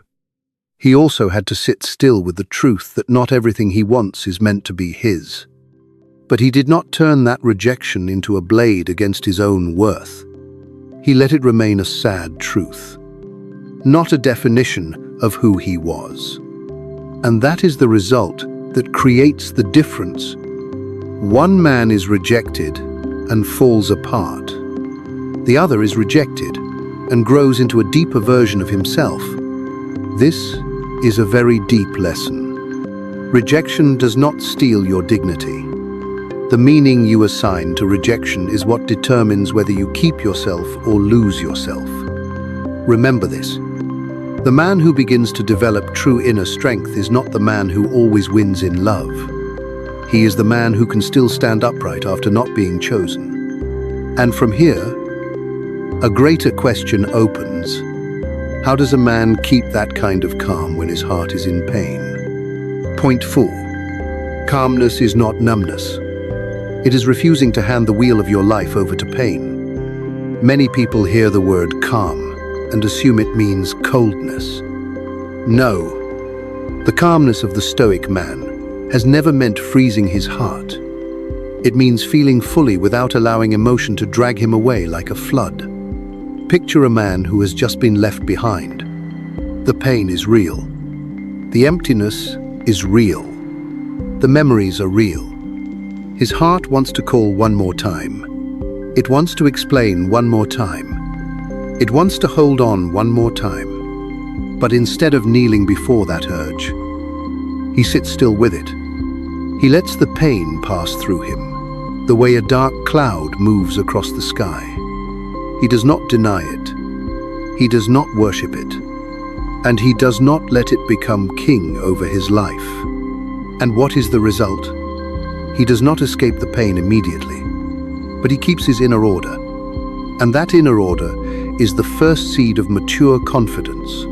He also had to sit still with the truth that not everything he wants is meant to be his. But he did not turn that rejection into a blade against his own worth. He let it remain a sad truth, not a definition of who he was. And that is the result that creates the difference. One man is rejected and falls apart. The other is rejected and grows into a deeper version of himself. This is a very deep lesson. Rejection does not steal your dignity. The meaning you assign to rejection is what determines whether you keep yourself or lose yourself. Remember this. The man who begins to develop true inner strength is not the man who always wins in love. He is the man who can still stand upright after not being chosen. And from here, a greater question opens. How does a man keep that kind of calm when his heart is in pain? Point 4. Calmness is not numbness. It is refusing to hand the wheel of your life over to pain. Many people hear the word calm and assume it means coldness. No. The calmness of the Stoic man has never meant freezing his heart. It means feeling fully without allowing emotion to drag him away like a flood. Picture a man who has just been left behind. The pain is real. The emptiness is real. The memories are real. His heart wants to call one more time. It wants to explain one more time. It wants to hold on one more time. But instead of kneeling before that urge, he sits still with it. He lets the pain pass through him, the way a dark cloud moves across the sky. He does not deny it. He does not worship it. And he does not let it become king over his life. And what is the result? He does not escape the pain immediately, but he keeps his inner order. And that inner order is the first seed of mature confidence.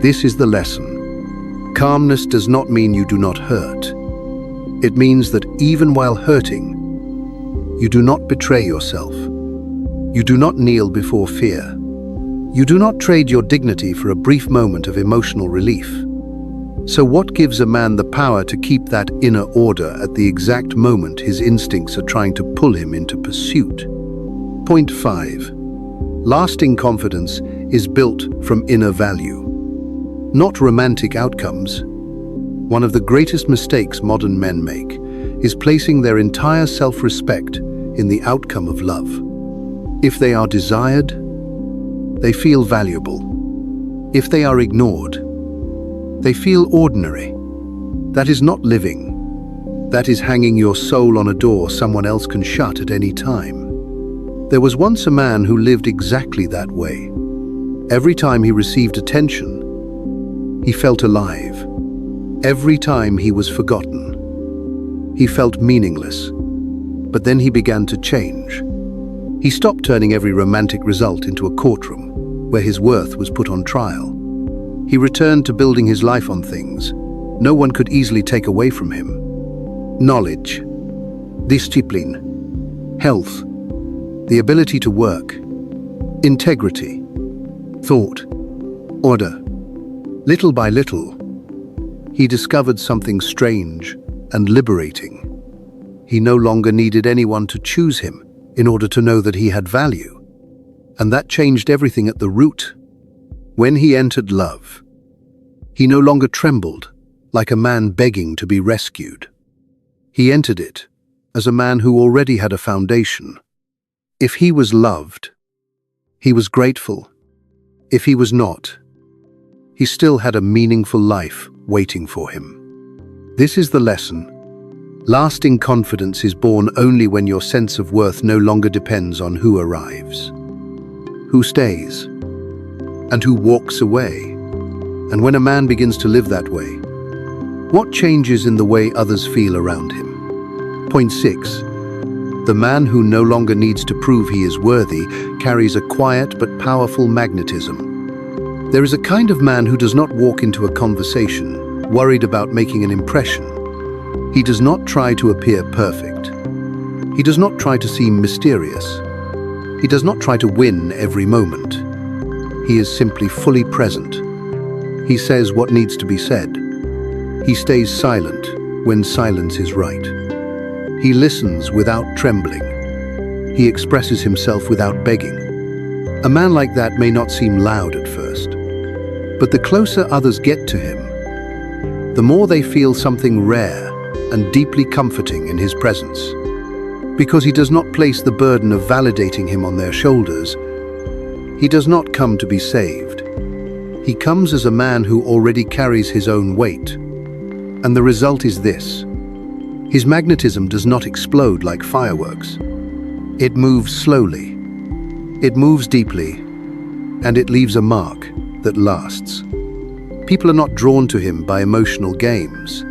This is the lesson. Calmness does not mean you do not hurt. It means that even while hurting, you do not betray yourself. You do not kneel before fear. You do not trade your dignity for a brief moment of emotional relief. So what gives a man the power to keep that inner order at the exact moment his instincts are trying to pull him into pursuit? Point 5. Lasting confidence is built from inner value, not romantic outcomes. One of the greatest mistakes modern men make is placing their entire self-respect in the outcome of love. If they are desired, they feel valuable. If they are ignored, they feel ordinary. That is not living. That is hanging your soul on a door someone else can shut at any time. There was once a man who lived exactly that way. Every time he received attention, he felt alive. Every time he was forgotten, he felt meaningless. But then he began to change. He stopped turning every romantic result into a courtroom where his worth was put on trial. He returned to building his life on things no one could easily take away from him. Knowledge, discipline, health, the ability to work, integrity, thought, order. Little by little, he discovered something strange and liberating. He no longer needed anyone to choose him in order to know that he had value. And that changed everything at the root. When he entered love, he no longer trembled like a man begging to be rescued. He entered it as a man who already had a foundation. If he was loved, he was grateful. If he was not, he still had a meaningful life waiting for him. This is the lesson. Lasting confidence is born only when your sense of worth no longer depends on who arrives, who stays, and who walks away. And when a man begins to live that way, what changes in the way others feel around him? Point 6. The man who no longer needs to prove he is worthy carries a quiet but powerful magnetism. There is a kind of man who does not walk into a conversation worried about making an impression. He does not try to appear perfect. He does not try to seem mysterious. He does not try to win every moment. He is simply fully present. He says what needs to be said. He stays silent when silence is right. He listens without trembling. He expresses himself without begging. A man like that may not seem loud at first, but the closer others get to him, the more they feel something rare and deeply comforting in his presence. Because he does not place the burden of validating him on their shoulders, he does not come to be saved. He comes as a man who already carries his own weight. And the result is this: his magnetism does not explode like fireworks. It moves slowly, it moves deeply, and it leaves a mark that lasts. People are not drawn to him by emotional games.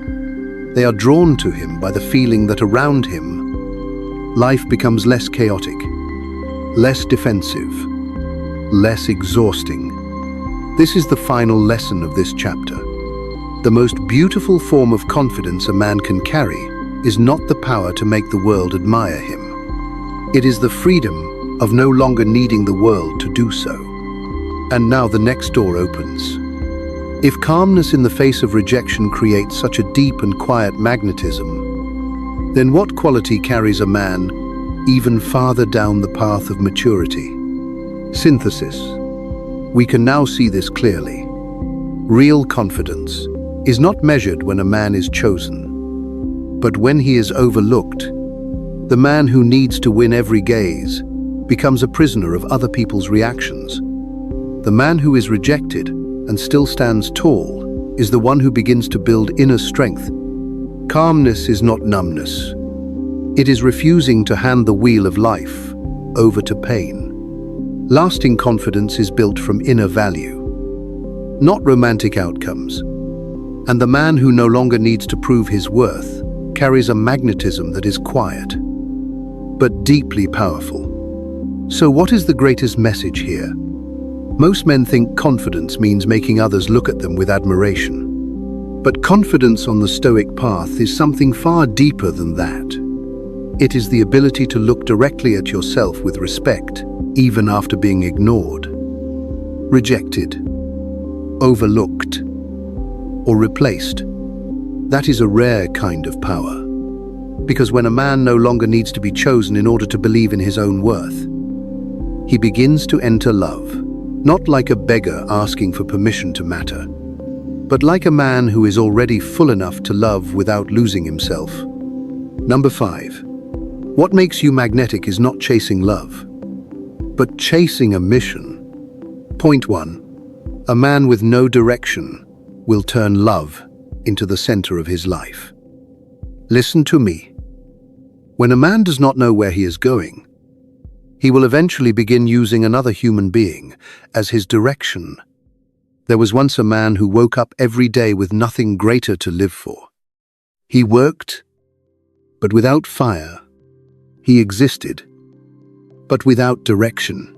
They are drawn to him by the feeling that around him, life becomes less chaotic, less defensive, less exhausting. This is the final lesson of this chapter. The most beautiful form of confidence a man can carry is not the power to make the world admire him. It is the freedom of no longer needing the world to do so. And now the next door opens. If calmness in the face of rejection creates such a deep and quiet magnetism, then what quality carries a man even farther down the path of maturity? Synthesis. We can now see this clearly. Real confidence is not measured when a man is chosen, but when he is overlooked. The man who needs to win every gaze becomes a prisoner of other people's reactions. The man who is rejected and still stands tall is the one who begins to build inner strength. Calmness is not numbness. It is refusing to hand the wheel of life over to pain. Lasting confidence is built from inner value, not romantic outcomes. And the man who no longer needs to prove his worth carries a magnetism that is quiet, but deeply powerful. So what is the greatest message here? Most men think confidence means making others look at them with admiration. But confidence on the Stoic path is something far deeper than that. It is the ability to look directly at yourself with respect, even after being ignored, rejected, overlooked, or replaced. That is a rare kind of power. Because when a man no longer needs to be chosen in order to believe in his own worth, he begins to enter love, not like a beggar asking for permission to matter, but like a man who is already full enough to love without losing himself. Number 5. What makes you magnetic is not chasing love, but chasing a mission. Point 1. A man with no direction will turn love into the center of his life. Listen to me. When a man does not know where he is going, he will eventually begin using another human being as his direction. There was once a man who woke up every day with nothing greater to live for. He worked, but without fire. He existed, but without direction.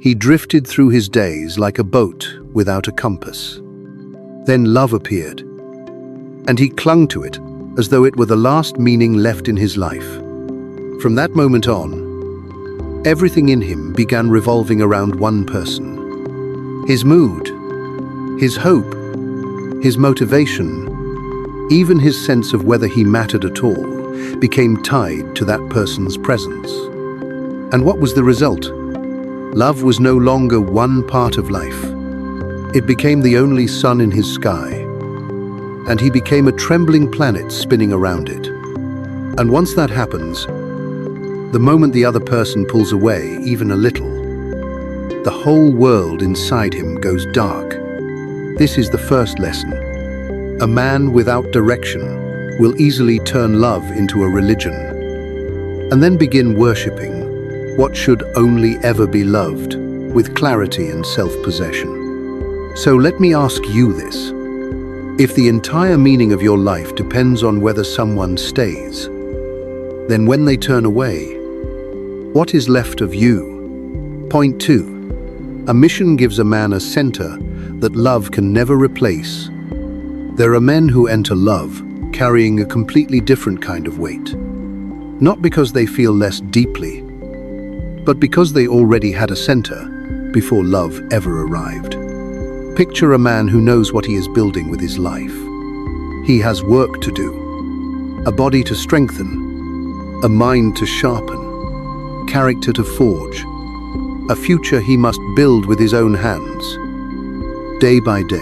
He drifted through his days like a boat without a compass. Then love appeared, and he clung to it as though it were the last meaning left in his life. From that moment on, everything in him began revolving around one person. His mood, his hope, his motivation, even his sense of whether he mattered at all, became tied to that person's presence. And what was the result? Love was no longer one part of life. It became the only sun in his sky, and he became a trembling planet spinning around it. And once that happens, the moment the other person pulls away even a little, the whole world inside him goes dark. This is the first lesson. A man without direction will easily turn love into a religion, and then begin worshipping what should only ever be loved with clarity and self-possession. So let me ask you this. If the entire meaning of your life depends on whether someone stays, then when they turn away, what is left of you? Point 2. A mission gives a man a center that love can never replace. There are men who enter love carrying a completely different kind of weight. Not because they feel less deeply, but because they already had a center before love ever arrived. Picture a man who knows what he is building with his life. He has work to do, a body to strengthen, a mind to sharpen, character to forge, a future he must build with his own hands, day by day.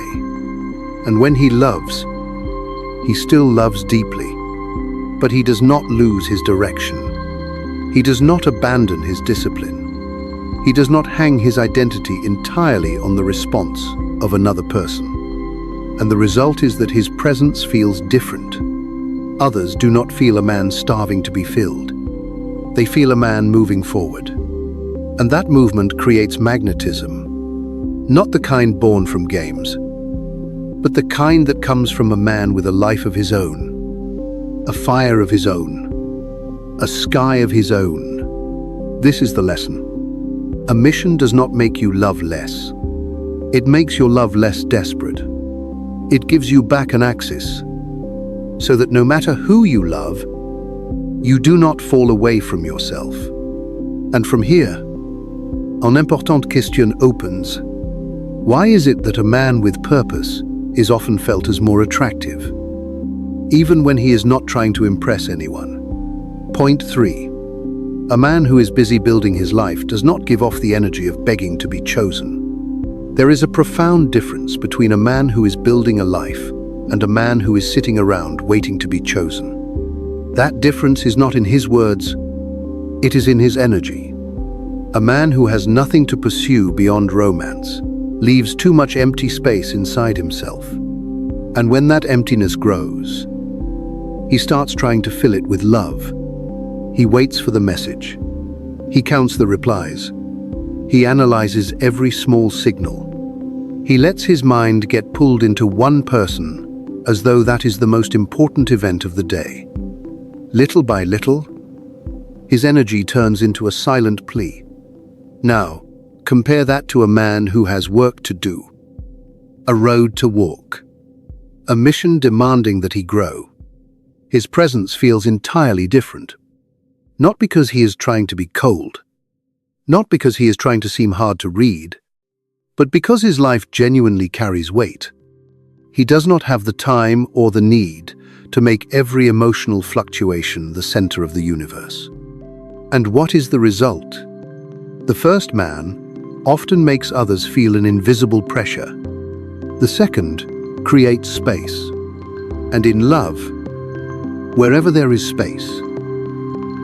And when he loves, He still loves deeply, but he does not lose his direction. He does not abandon his discipline. He does not hang his identity entirely on the response of another person. And the result is that his presence feels different. Others do not feel a man starving to be filled. They feel a man moving forward. And that movement creates magnetism. Not the kind born from games, but the kind that comes from a man with a life of his own, a fire of his own, a sky of his own. This is the lesson. A mission does not make you love less. It makes your love less desperate. It gives you back an axis, so that no matter who you love, you do not fall away from yourself. And from here, an important question opens. Why is it that a man with purpose is often felt as more attractive, even when he is not trying to impress anyone? Point 3. A man who is busy building his life does not give off the energy of begging to be chosen. There is a profound difference between a man who is building a life and a man who is sitting around waiting to be chosen. That difference is not in his words, it is in his energy. A man who has nothing to pursue beyond romance leaves too much empty space inside himself. And when that emptiness grows, he starts trying to fill it with love. He waits for the message. He counts the replies. He analyzes every small signal. He lets his mind get pulled into one person as though that is the most important event of the day. Little by little, his energy turns into a silent plea. Now, compare that to a man who has work to do, a road to walk, a mission demanding that he grow. His presence feels entirely different. Not because he is trying to be cold, not because he is trying to seem hard to read, but because his life genuinely carries weight. He does not have the time or the need to make every emotional fluctuation the center of the universe. And what is the result? The first man often makes others feel an invisible pressure. The second creates space. And in love, wherever there is space,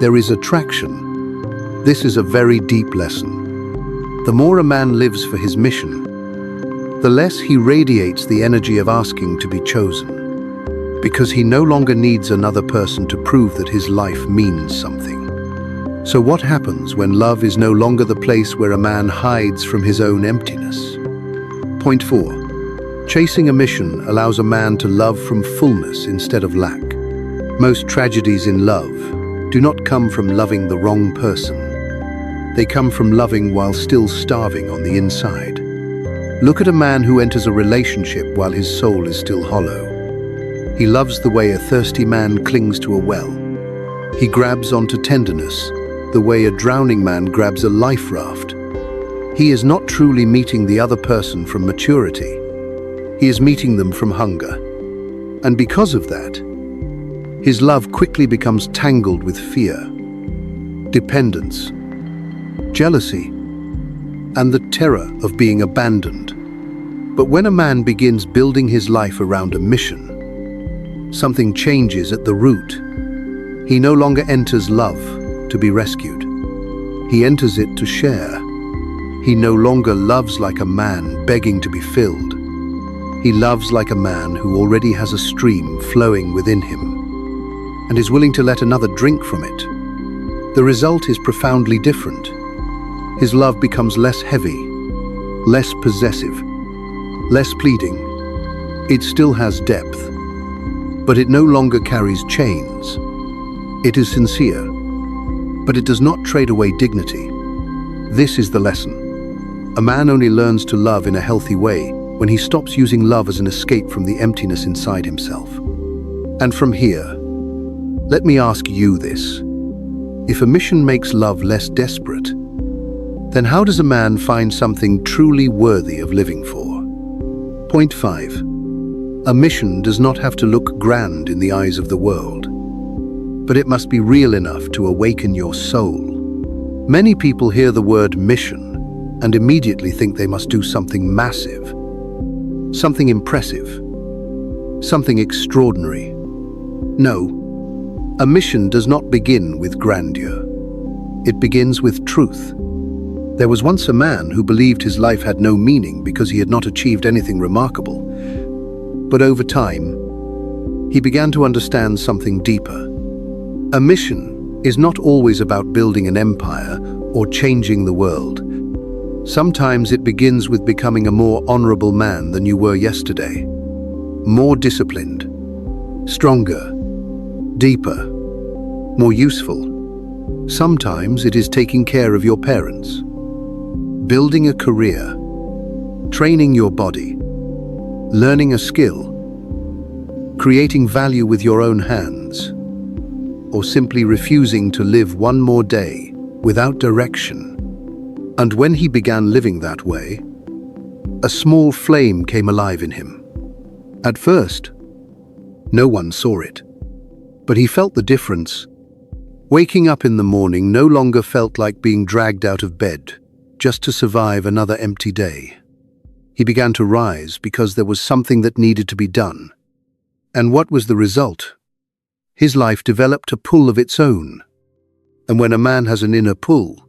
there is attraction. This is a very deep lesson. The more a man lives for his mission, the less he radiates the energy of asking to be chosen, because he no longer needs another person to prove that his life means something. So what happens when love is no longer the place where a man hides from his own emptiness? Point 4. Chasing a mission allows a man to love from fullness instead of lack. Most tragedies in love do not come from loving the wrong person. They come from loving while still starving on the inside. Look at a man who enters a relationship while his soul is still hollow. He loves the way a thirsty man clings to a well. He grabs onto tenderness, the way a drowning man grabs a life raft. He is not truly meeting the other person from maturity. He is meeting them from hunger. And because of that, his love quickly becomes tangled with fear, dependence, jealousy, and the terror of being abandoned. But when a man begins building his life around a mission, something changes at the root. He no longer enters love to be rescued. He enters it to share. He no longer loves like a man begging to be filled. He loves like a man who already has a stream flowing within him and is willing to let another drink from it. The result is profoundly different. His love becomes less heavy, less possessive, less pleading. It still has depth, but it no longer carries chains. It is sincere, but it does not trade away dignity. This is the lesson. A man only learns to love in a healthy way when he stops using love as an escape from the emptiness inside himself. And from here, let me ask you this. If a mission makes love less desperate, then how does a man find something truly worthy of living for? Point 5. A mission does not have to look grand in the eyes of the world, but it must be real enough to awaken your soul. Many people hear the word mission and immediately think they must do something massive, something impressive, something extraordinary. No, a mission does not begin with grandeur. It begins with truth. There was once a man who believed his life had no meaning because he had not achieved anything remarkable. But over time, he began to understand something deeper. A mission is not always about building an empire or changing the world. Sometimes it begins with becoming a more honorable man than you were yesterday. More disciplined, stronger, deeper, more useful. Sometimes it is taking care of your parents, building a career, training your body, learning a skill, creating value with your own hands, or simply refusing to live one more day without direction. And when he began living that way, a small flame came alive in him. At first, no one saw it, but he felt the difference. Waking up in the morning no longer felt like being dragged out of bed just to survive another empty day. He began to rise because there was something that needed to be done. And what was the result? His life developed a pull of its own. And when a man has an inner pull,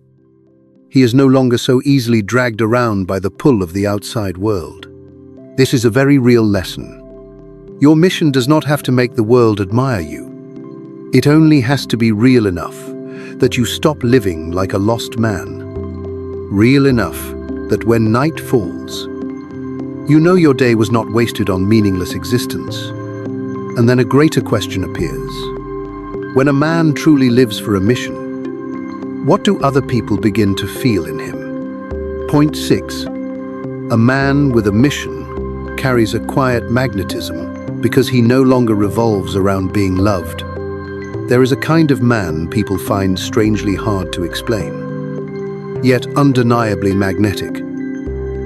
he is no longer so easily dragged around by the pull of the outside world. This is a very real lesson. Your mission does not have to make the world admire you. It only has to be real enough that you stop living like a lost man. Real enough that when night falls, you know your day was not wasted on meaningless existence. And then a greater question appears. When a man truly lives for a mission, what do other people begin to feel in him? Point 6. A man with a mission carries a quiet magnetism because he no longer revolves around being loved. There is a kind of man people find strangely hard to explain, yet undeniably magnetic.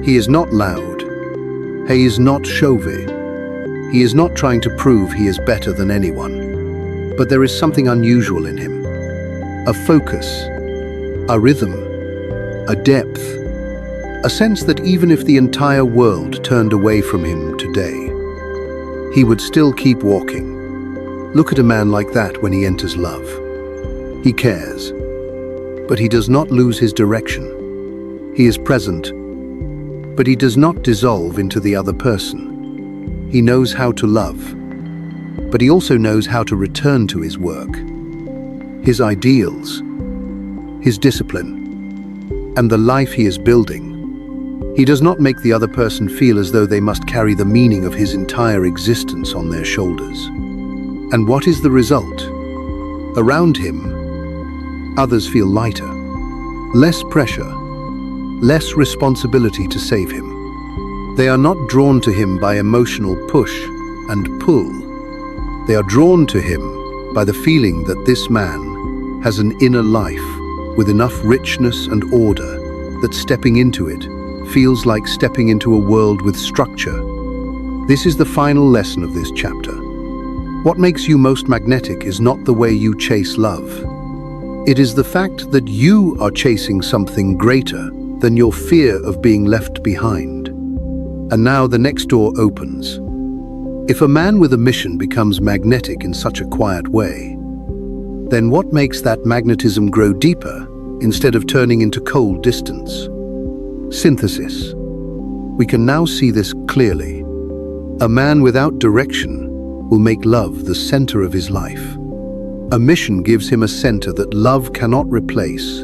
He is not loud. He is not showy. He is not trying to prove he is better than anyone. But there is something unusual in him. A focus, a rhythm, a depth, a sense that even if the entire world turned away from him today, he would still keep walking. Look at a man like that when he enters love. He cares, but he does not lose his direction. He is present, but he does not dissolve into the other person. He knows how to love, but he also knows how to return to his work, his ideals, his discipline, and the life he is building. He does not make the other person feel as though they must carry the meaning of his entire existence on their shoulders. And what is the result? Around him, others feel lighter, less pressure, less responsibility to save him. They are not drawn to him by emotional push and pull. They are drawn to him by the feeling that this man has an inner life with enough richness and order that stepping into it feels like stepping into a world with structure. This is the final lesson of this chapter. What makes you most magnetic is not the way you chase love. It is the fact that you are chasing something greater than your fear of being left behind. And now the next door opens. If a man with a mission becomes magnetic in such a quiet way, then what makes that magnetism grow deeper instead of turning into cold distance? Synthesis. We can now see this clearly. A man without direction will make love the center of his life. A mission gives him a center that love cannot replace.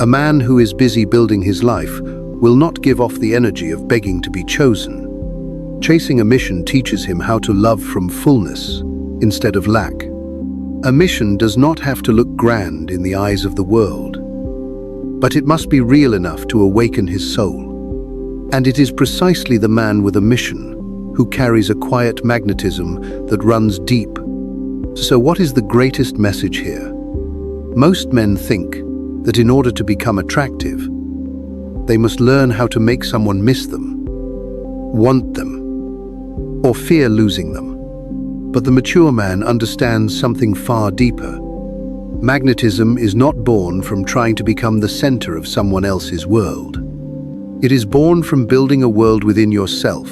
A man who is busy building his life will not give off the energy of begging to be chosen. Chasing a mission teaches him how to love from fullness instead of lack. A mission does not have to look grand in the eyes of the world, but it must be real enough to awaken his soul. And it is precisely the man with a mission who carries a quiet magnetism that runs deep. So what is the greatest message here? Most men think that in order to become attractive, they must learn how to make someone miss them, want them, or fear losing them. But the mature man understands something far deeper. Magnetism is not born from trying to become the center of someone else's world. It is born from building a world within yourself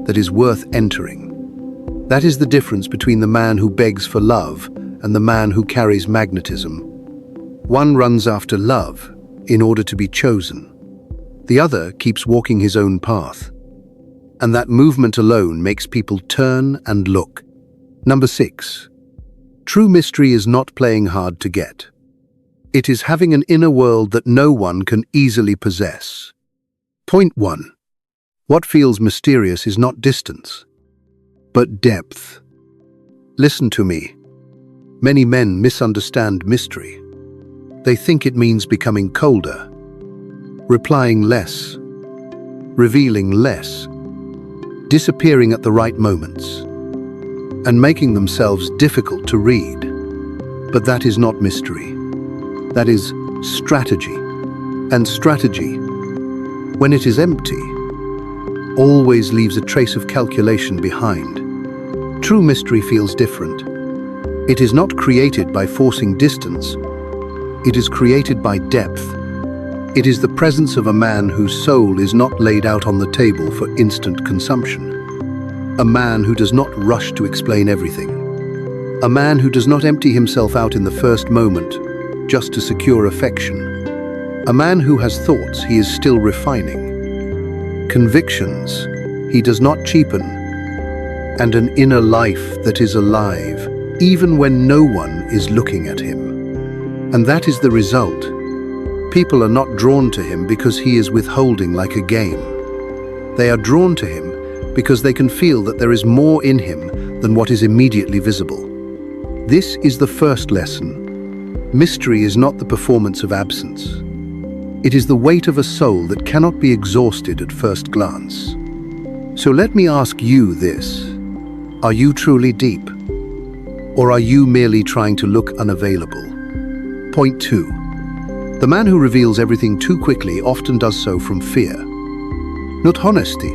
that is worth entering. That is the difference between the man who begs for love and the man who carries magnetism. One runs after love in order to be chosen. The other keeps walking his own path. And that movement alone makes people turn and look. Number 6. True mystery is not playing hard to get. It is having an inner world that no one can easily possess. Point 1. What feels mysterious is not distance, but depth. Listen to me. Many men misunderstand mystery. They think it means becoming colder, replying less, revealing less, disappearing at the right moments, and making themselves difficult to read. But that is not mystery. That is strategy. And strategy, when it is empty, always leaves a trace of calculation behind. True mystery feels different. It is not created by forcing distance. It is created by depth. It is the presence of a man whose soul is not laid out on the table for instant consumption. A man who does not rush to explain everything. A man who does not empty himself out in the first moment just to secure affection. A man who has thoughts he is still refining. Convictions he does not cheapen. And an inner life that is alive, even when no one is looking at him. And that is the result. People are not drawn to him because he is withholding like a game. They are drawn to him because they can feel that there is more in him than what is immediately visible. This is the first lesson. Mystery is not the performance of absence. It is the weight of a soul that cannot be exhausted at first glance. So let me ask you this. Are you truly deep? Or are you merely trying to look unavailable? Point 2. The man who reveals everything too quickly often does so from fear, not honesty.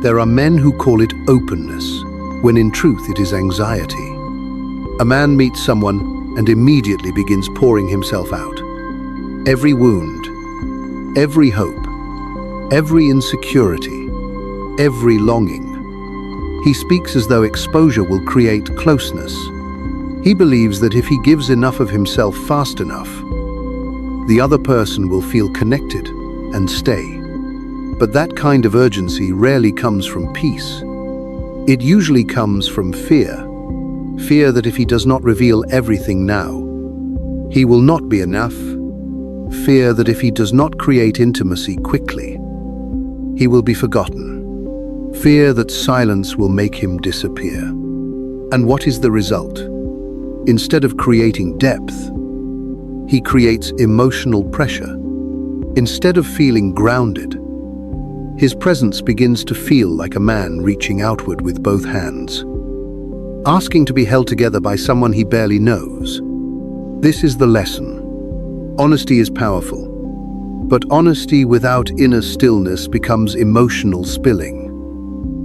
There are men who call it openness, when in truth it is anxiety. A man meets someone and immediately begins pouring himself out. Every wound, every hope, every insecurity, every longing. He speaks as though exposure will create closeness. He believes that if he gives enough of himself fast enough, the other person will feel connected and stay. But that kind of urgency rarely comes from peace. It usually comes from fear. Fear that if he does not reveal everything now, he will not be enough. Fear that if he does not create intimacy quickly, he will be forgotten. Fear that silence will make him disappear. And what is the result? Instead of creating depth, he creates emotional pressure. Instead of feeling grounded, his presence begins to feel like a man reaching outward with both hands, asking to be held together by someone he barely knows. This is the lesson. Honesty is powerful, but honesty without inner stillness becomes emotional spilling.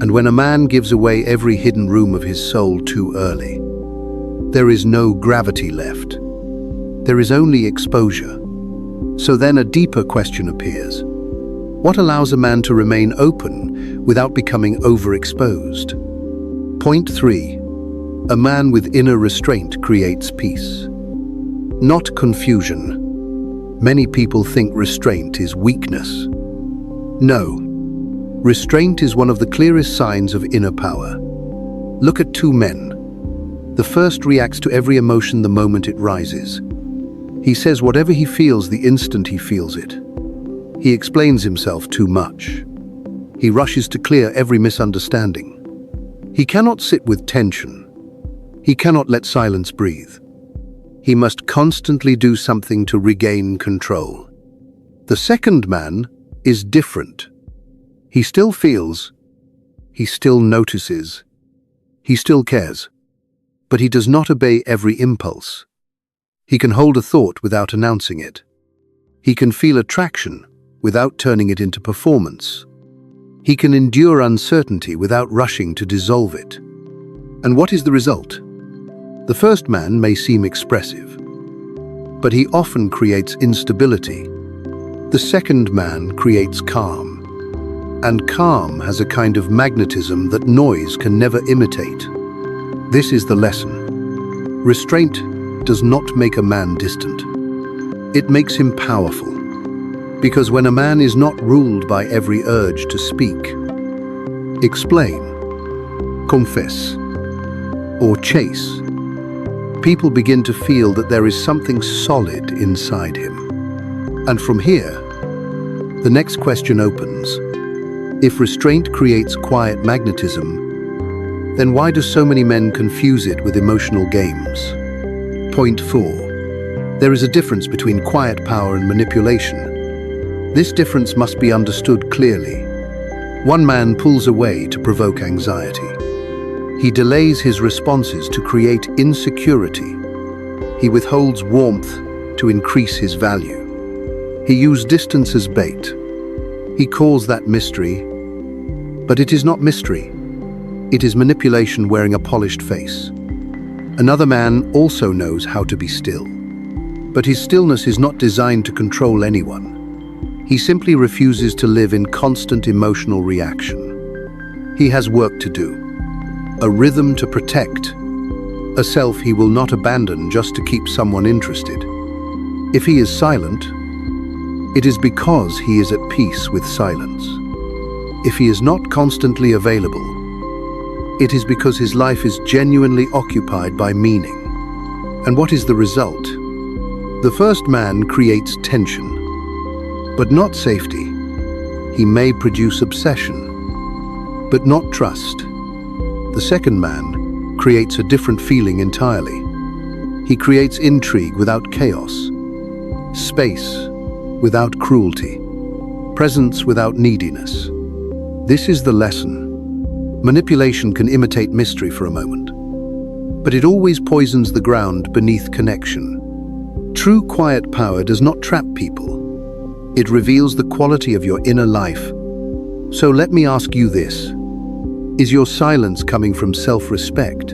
And when a man gives away every hidden room of his soul too early, there is no gravity left. There is only exposure. So then a deeper question appears. What allows a man to remain open without becoming overexposed? Point 3. A man with inner restraint creates peace, not confusion. Many people think restraint is weakness. No. Restraint is one of the clearest signs of inner power. Look at two men. The first reacts to every emotion the moment it rises. He says whatever he feels the instant he feels it. He explains himself too much. He rushes to clear every misunderstanding. He cannot sit with tension. He cannot let silence breathe. He must constantly do something to regain control. The second man is different. He still feels, he still notices, he still cares, but he does not obey every impulse. He can hold a thought without announcing it. He can feel attraction without turning it into performance. He can endure uncertainty without rushing to dissolve it. And what is the result? The first man may seem expressive, but he often creates instability. The second man creates calm. And calm has a kind of magnetism that noise can never imitate. This is the lesson. Restraint does not make a man distant. It makes him powerful. Because when a man is not ruled by every urge to speak, explain, confess, or chase, people begin to feel that there is something solid inside him. And from here, the next question opens. If restraint creates quiet magnetism, then why do so many men confuse it with emotional games? Point 4. There is a difference between quiet power and manipulation. This difference must be understood clearly. One man pulls away to provoke anxiety. He delays his responses to create insecurity. He withholds warmth to increase his value. He uses distance as bait. He calls that mystery, but it is not mystery. It is manipulation wearing a polished face. Another man also knows how to be still, but his stillness is not designed to control anyone. He simply refuses to live in constant emotional reaction. He has work to do, a rhythm to protect, a self he will not abandon just to keep someone interested. If he is silent, it is because he is at peace with silence. If he is not constantly available, it is because his life is genuinely occupied by meaning. And what is the result? The first man creates tension, but not safety. He may produce obsession, but not trust. The second man creates a different feeling entirely. He creates intrigue without chaos, space without cruelty, presence without neediness. This is the lesson. Manipulation can imitate mystery for a moment, but it always poisons the ground beneath connection. True quiet power does not trap people. It reveals the quality of your inner life. So let me ask you this. Is your silence coming from self-respect,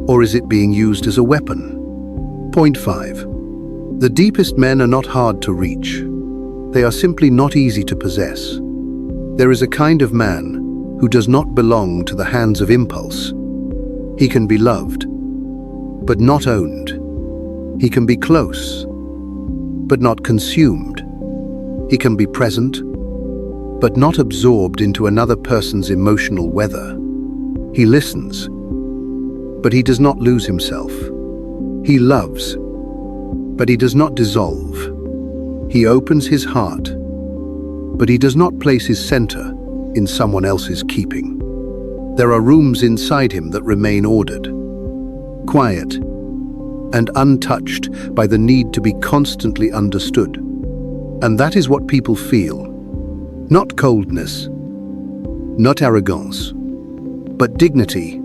or is it being used as a weapon? Point 5. The deepest men are not hard to reach. They are simply not easy to possess. There is a kind of man who does not belong to the hands of impulse. He can be loved, but not owned. He can be close, but not consumed. He can be present, but not absorbed into another person's emotional weather. He listens, but he does not lose himself. He loves, but he does not dissolve. He opens his heart, but he does not place his center in someone else's keeping. There are rooms inside him that remain ordered, quiet, and untouched by the need to be constantly understood. And that is what people feel. Not coldness, not arrogance, but dignity.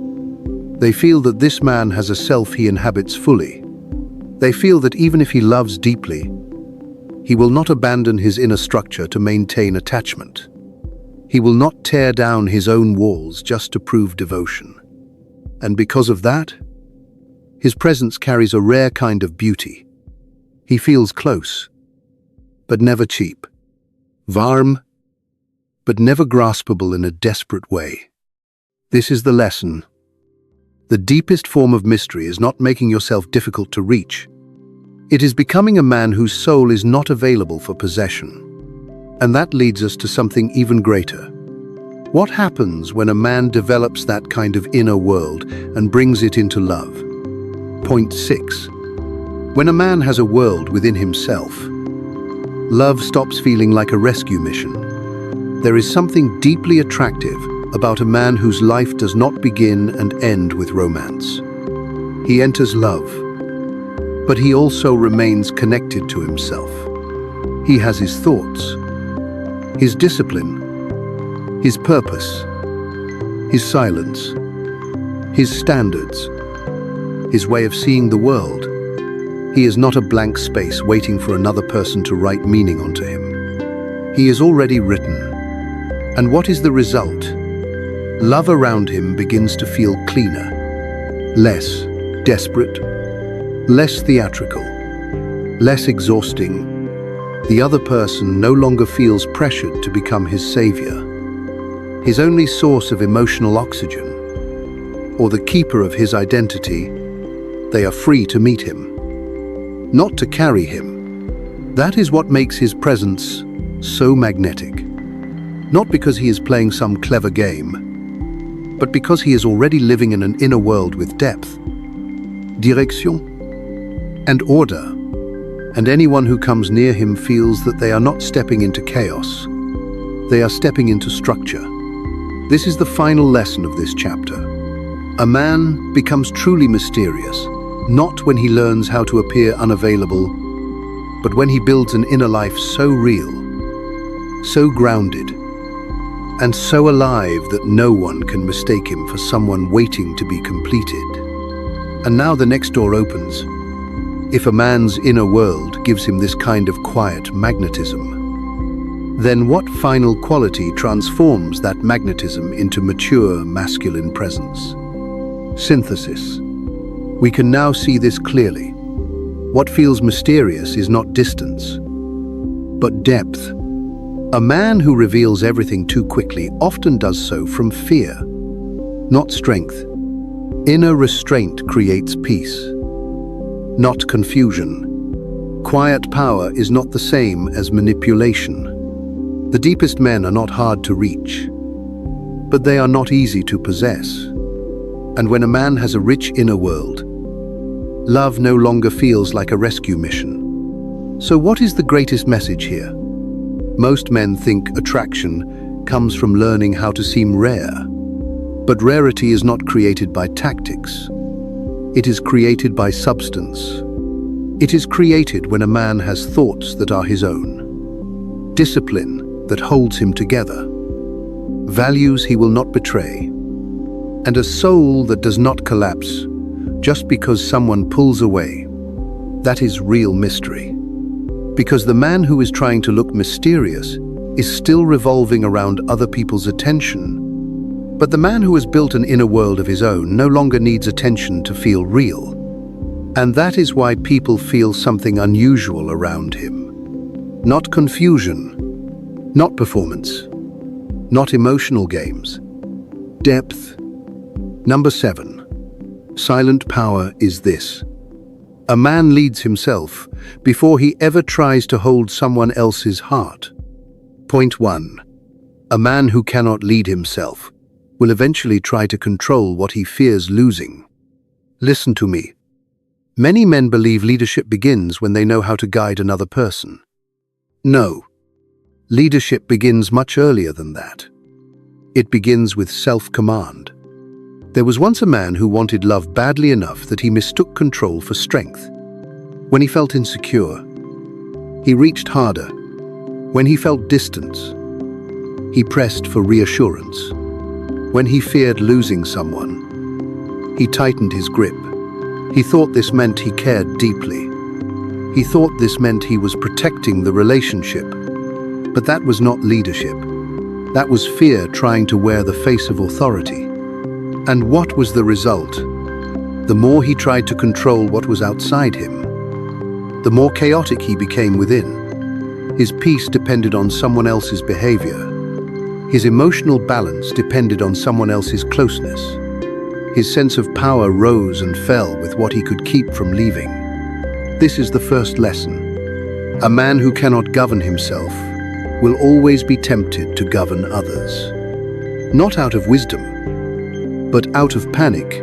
They feel that this man has a self he inhabits fully. They feel that even if he loves deeply, he will not abandon his inner structure to maintain attachment. He will not tear down his own walls just to prove devotion. And because of that, his presence carries a rare kind of beauty. He feels close, but never cheap. Warm, but never graspable in a desperate way. This is the lesson. The deepest form of mystery is not making yourself difficult to reach. It is becoming a man whose soul is not available for possession. And that leads us to something even greater. What happens when a man develops that kind of inner world and brings it into love? Point 6. When a man has a world within himself, love stops feeling like a rescue mission. There is something deeply attractive about a man whose life does not begin and end with romance. He enters love, but he also remains connected to himself. He has his thoughts, his discipline, his purpose, his silence, his standards, his way of seeing the world. He is not a blank space waiting for another person to write meaning onto him. He is already written. And what is the result? Love around him begins to feel cleaner, less desperate, less theatrical, less exhausting. The other person no longer feels pressured to become his savior. his only source of emotional oxygen, or the keeper of his identity, they are free to meet him, not to carry him. That is what makes his presence so magnetic. Not because he is playing some clever game, but because he is already living in an inner world with depth, direction, and order. And anyone who comes near him feels that they are not stepping into chaos, they are stepping into structure. This is the final lesson of this chapter. A man becomes truly mysterious, not when he learns how to appear unavailable, but when he builds an inner life so real, so grounded, and so alive that no one can mistake him for someone waiting to be completed. And now the next door opens. If a man's inner world gives him this kind of quiet magnetism, then what final quality transforms that magnetism into mature masculine presence? Synthesis. We can now see this clearly. What feels mysterious is not distance, but depth. A man who reveals everything too quickly often does so from fear, not strength. Inner restraint creates peace, not confusion. Quiet power is not the same as manipulation. The deepest men are not hard to reach, but they are not easy to possess. And when a man has a rich inner world, love no longer feels like a rescue mission. So what is the greatest message here? Most men think attraction comes from learning how to seem rare. But rarity is not created by tactics. It is created by substance. It is created when a man has thoughts that are his own, discipline that holds him together, values he will not betray, and a soul that does not collapse just because someone pulls away. That is real mystery. Because the man who is trying to look mysterious is still revolving around other people's attention. But the man who has built an inner world of his own no longer needs attention to feel real. And that is why people feel something unusual around him. Not confusion, not performance, not emotional games. Depth. Number 7. Silent power is this. A man leads himself before he ever tries to hold someone else's heart. Point 1. A man who cannot lead himself will eventually try to control what he fears losing. Listen to me. Many men believe leadership begins when they know how to guide another person. No. Leadership begins much earlier than that. It begins with self-command. There was once a man who wanted love badly enough that he mistook control for strength. When he felt insecure, he reached harder. When he felt distance, he pressed for reassurance. When he feared losing someone, he tightened his grip. He thought this meant he cared deeply. He thought this meant he was protecting the relationship. But that was not leadership. That was fear trying to wear the face of authority. And what was the result? The more he tried to control what was outside him, the more chaotic he became within. His peace depended on someone else's behavior. His emotional balance depended on someone else's closeness. His sense of power rose and fell with what he could keep from leaving. This is the first lesson. A man who cannot govern himself will always be tempted to govern others. Not out of wisdom, but out of panic.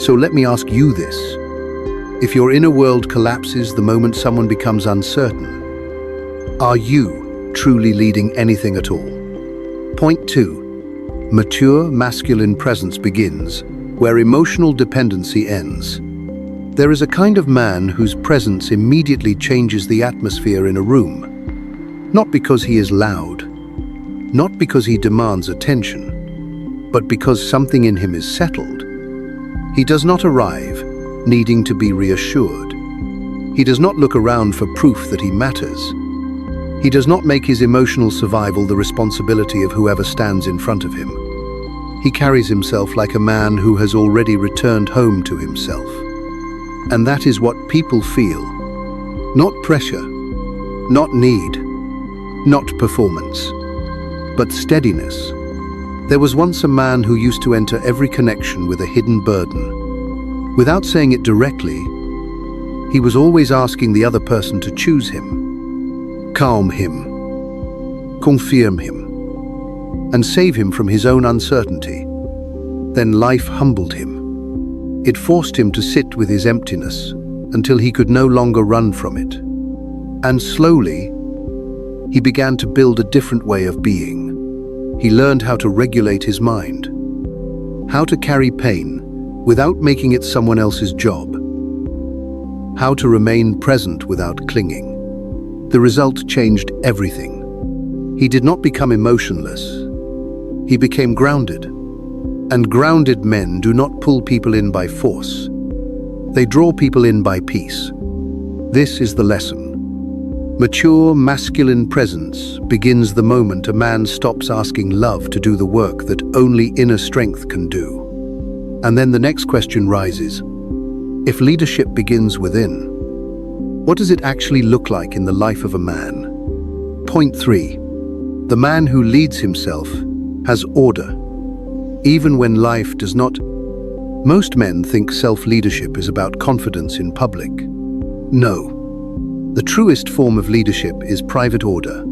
So let me ask you this. If your inner world collapses the moment someone becomes uncertain, are you truly leading anything at all? Point 2. Mature masculine presence begins where emotional dependency ends. There is a kind of man whose presence immediately changes the atmosphere in a room. Not because he is loud, not because he demands attention, but because something in him is settled. He does not arrive needing to be reassured. He does not look around for proof that he matters. He does not make his emotional survival the responsibility of whoever stands in front of him. He carries himself like a man who has already returned home to himself. And that is what people feel. Not pressure, not need, not performance, but steadiness. There was once a man who used to enter every connection with a hidden burden. Without saying it directly, he was always asking the other person to choose him, calm him, confirm him, and save him from his own uncertainty. Then life humbled him. It forced him to sit with his emptiness until he could no longer run from it. And slowly, he began to build a different way of being. He learned how to regulate his mind, how to carry pain without making it someone else's job, how to remain present without clinging. The result changed everything. He did not become emotionless. He became grounded. And grounded men do not pull people in by force. They draw people in by peace. This is the lesson. Mature, masculine presence begins the moment a man stops asking love to do the work that only inner strength can do. And then the next question rises. If leadership begins within, what does it actually look like in the life of a man? Point 3. The man who leads himself has order, even when life does not. Most men think self-leadership is about confidence in public. No. The truest form of leadership is private order.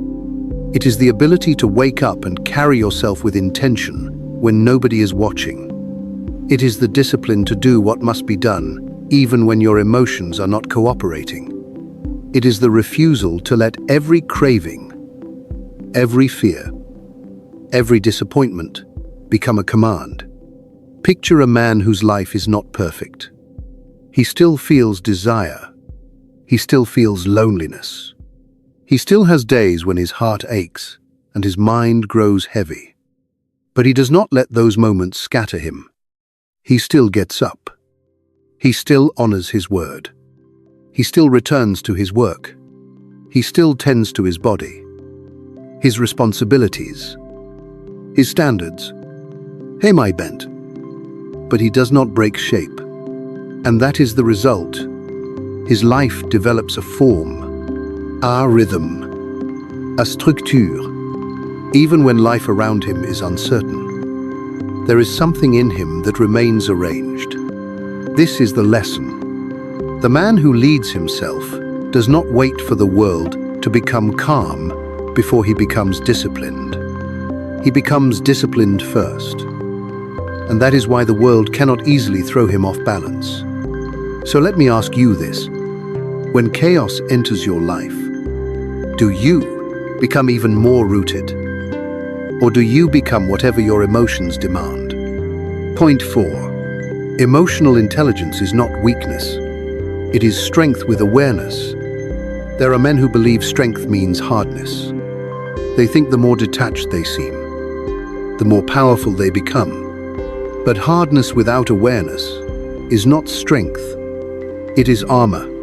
It is the ability to wake up and carry yourself with intention when nobody is watching. It is the discipline to do what must be done, even when your emotions are not cooperating. It is the refusal to let every craving, every fear, every disappointment become a command. Picture a man whose life is not perfect. He still feels desire. He still feels loneliness. He still has days when his heart aches and his mind grows heavy. But he does not let those moments scatter him. He still gets up. He still honors his word. He still returns to his work. He still tends to his body, his responsibilities, his standards. Hey, my bent. But he does not break shape. And that is the result. His life develops a form, a rhythm, a structure, even when life around him is uncertain. There is something in him that remains arranged. This is the lesson. The man who leads himself does not wait for the world to become calm before he becomes disciplined. He becomes disciplined first. And that is why the world cannot easily throw him off balance. So let me ask you this. When chaos enters your life, do you become even more rooted? Or do you become whatever your emotions demand? Point 4. Emotional intelligence is not weakness. It is strength with awareness. There are men who believe strength means hardness. They think the more detached they seem, the more powerful they become. But hardness without awareness is not strength. It is armor.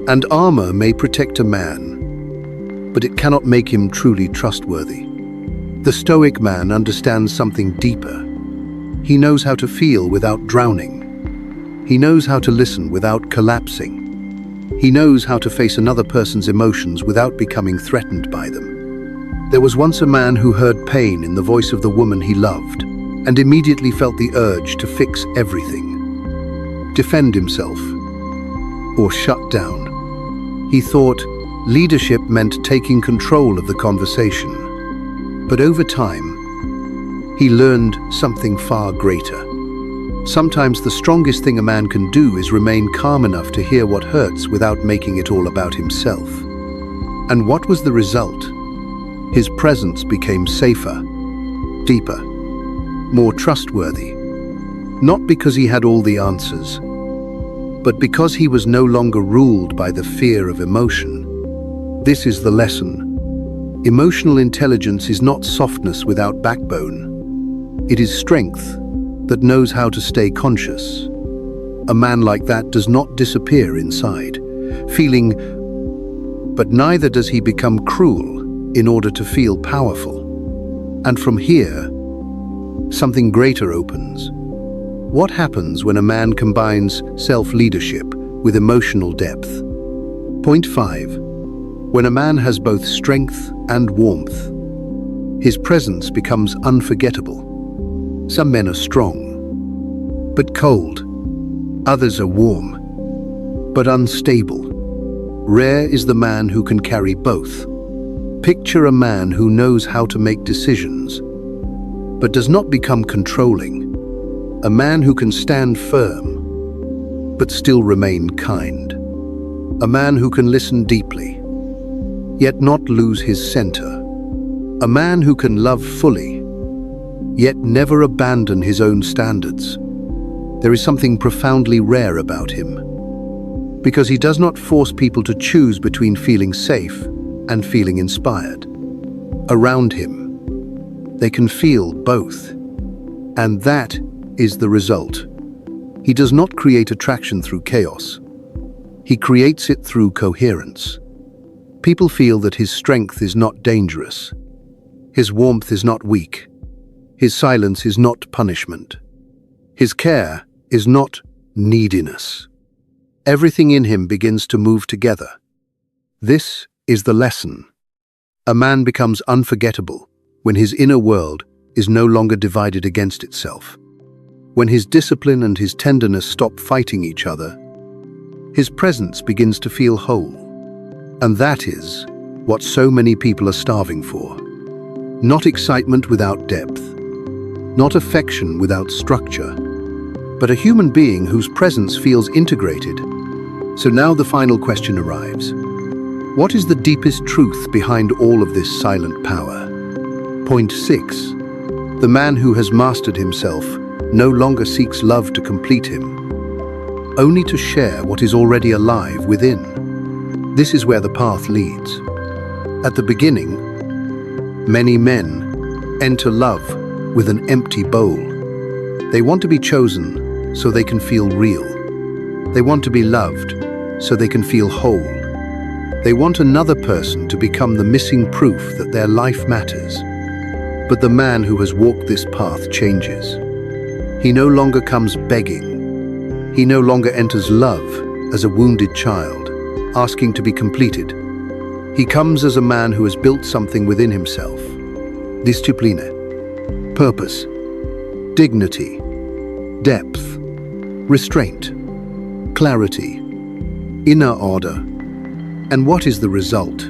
And armor may protect a man, but it cannot make him truly trustworthy. The Stoic man understands something deeper. He knows how to feel without drowning. He knows how to listen without collapsing. He knows how to face another person's emotions without becoming threatened by them. There was once a man who heard pain in the voice of the woman he loved, and immediately felt the urge to fix everything, defend himself, or shut down. He thought leadership meant taking control of the conversation. But over time, he learned something far greater. Sometimes the strongest thing a man can do is remain calm enough to hear what hurts without making it all about himself. And what was the result? His presence became safer, deeper, more trustworthy. Not because he had all the answers, but because he was no longer ruled by the fear of emotion. This is the lesson. Emotional intelligence is not softness without backbone. It is strength that knows how to stay conscious. A man like that does not disappear inside, feeling, but neither does he become cruel in order to feel powerful. And from here, something greater opens. What happens when a man combines self-leadership with emotional depth? Point 5. When a man has both strength and warmth, his presence becomes unforgettable. Some men are strong, but cold. Others are warm, but unstable. Rare is the man who can carry both. Picture a man who knows how to make decisions, but does not become controlling. A man who can stand firm, but still remain kind. A man who can listen deeply, yet not lose his center. A man who can love fully, yet never abandon his own standards. There is something profoundly rare about him, because he does not force people to choose between feeling safe and feeling inspired. Around him, they can feel both, and that is the result. He does not create attraction through chaos. He creates it through coherence. People feel that his strength is not dangerous. His warmth is not weak. His silence is not punishment. His care is not neediness. Everything in him begins to move together. This is the lesson. A man becomes unforgettable when his inner world is no longer divided against itself. When his discipline and his tenderness stop fighting each other, his presence begins to feel whole. And that is what so many people are starving for. Not excitement without depth, not affection without structure, but a human being whose presence feels integrated. So now the final question arrives. What is the deepest truth behind all of this silent power? Point 6. The man who has mastered himself no longer seeks love to complete him, only to share what is already alive within. This is where the path leads. At the beginning, many men enter love with an empty bowl. They want to be chosen so they can feel real. They want to be loved so they can feel whole. They want another person to become the missing proof that their life matters. But the man who has walked this path changes. He no longer comes begging. He no longer enters love as a wounded child, asking to be completed. He comes as a man who has built something within himself. Discipline, purpose, dignity, depth, restraint, clarity, inner order. And what is the result?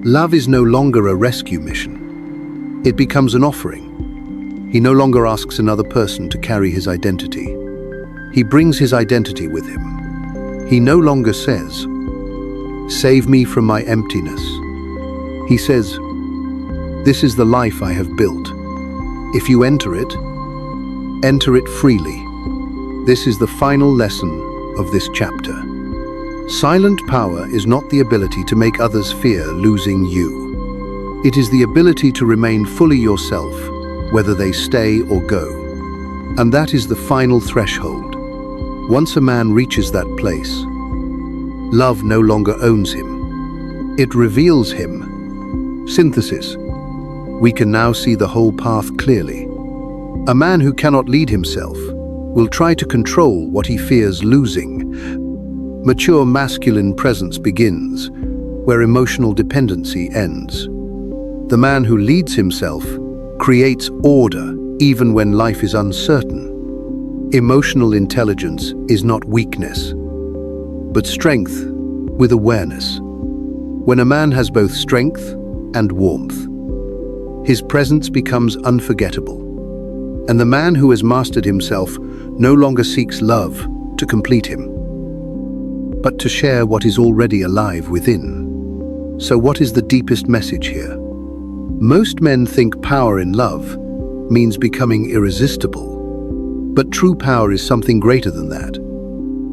Love is no longer a rescue mission. It becomes an offering. He no longer asks another person to carry his identity. He brings his identity with him. He no longer says, "Save me from my emptiness." He says, "This is the life I have built. If you enter it freely." This is the final lesson of this chapter. Silent power is not the ability to make others fear losing you. It is the ability to remain fully yourself, whether they stay or go. And that is the final threshold. Once a man reaches that place, love no longer owns him. It reveals him. Synthesis. We can now see the whole path clearly. A man who cannot lead himself will try to control what he fears losing. Mature masculine presence begins where emotional dependency ends. The man who leads himself creates order even when life is uncertain. Emotional intelligence is not weakness, but strength with awareness. When a man has both strength and warmth, his presence becomes unforgettable. And the man who has mastered himself no longer seeks love to complete him, but to share what is already alive within. So what is the deepest message here? Most men think power in love means becoming irresistible. But true power is something greater than that.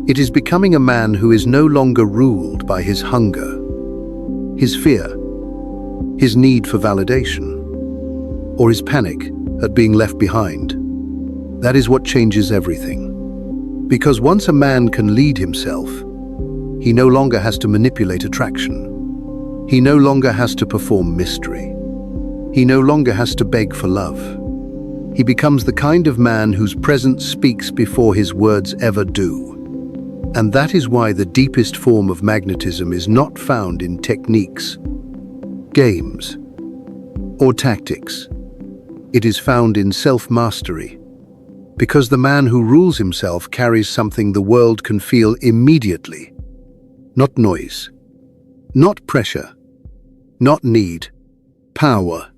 It is becoming a man who is no longer ruled by his hunger, his fear, his need for validation, or his panic at being left behind. That is what changes everything. Because once a man can lead himself, he no longer has to manipulate attraction. He no longer has to perform mystery. He no longer has to beg for love. He becomes the kind of man whose presence speaks before his words ever do. And that is why the deepest form of magnetism is not found in techniques, games, or tactics, It is found in self-mastery, because the man who rules himself carries something the world can feel immediately. Not noise, not pressure, not need, power.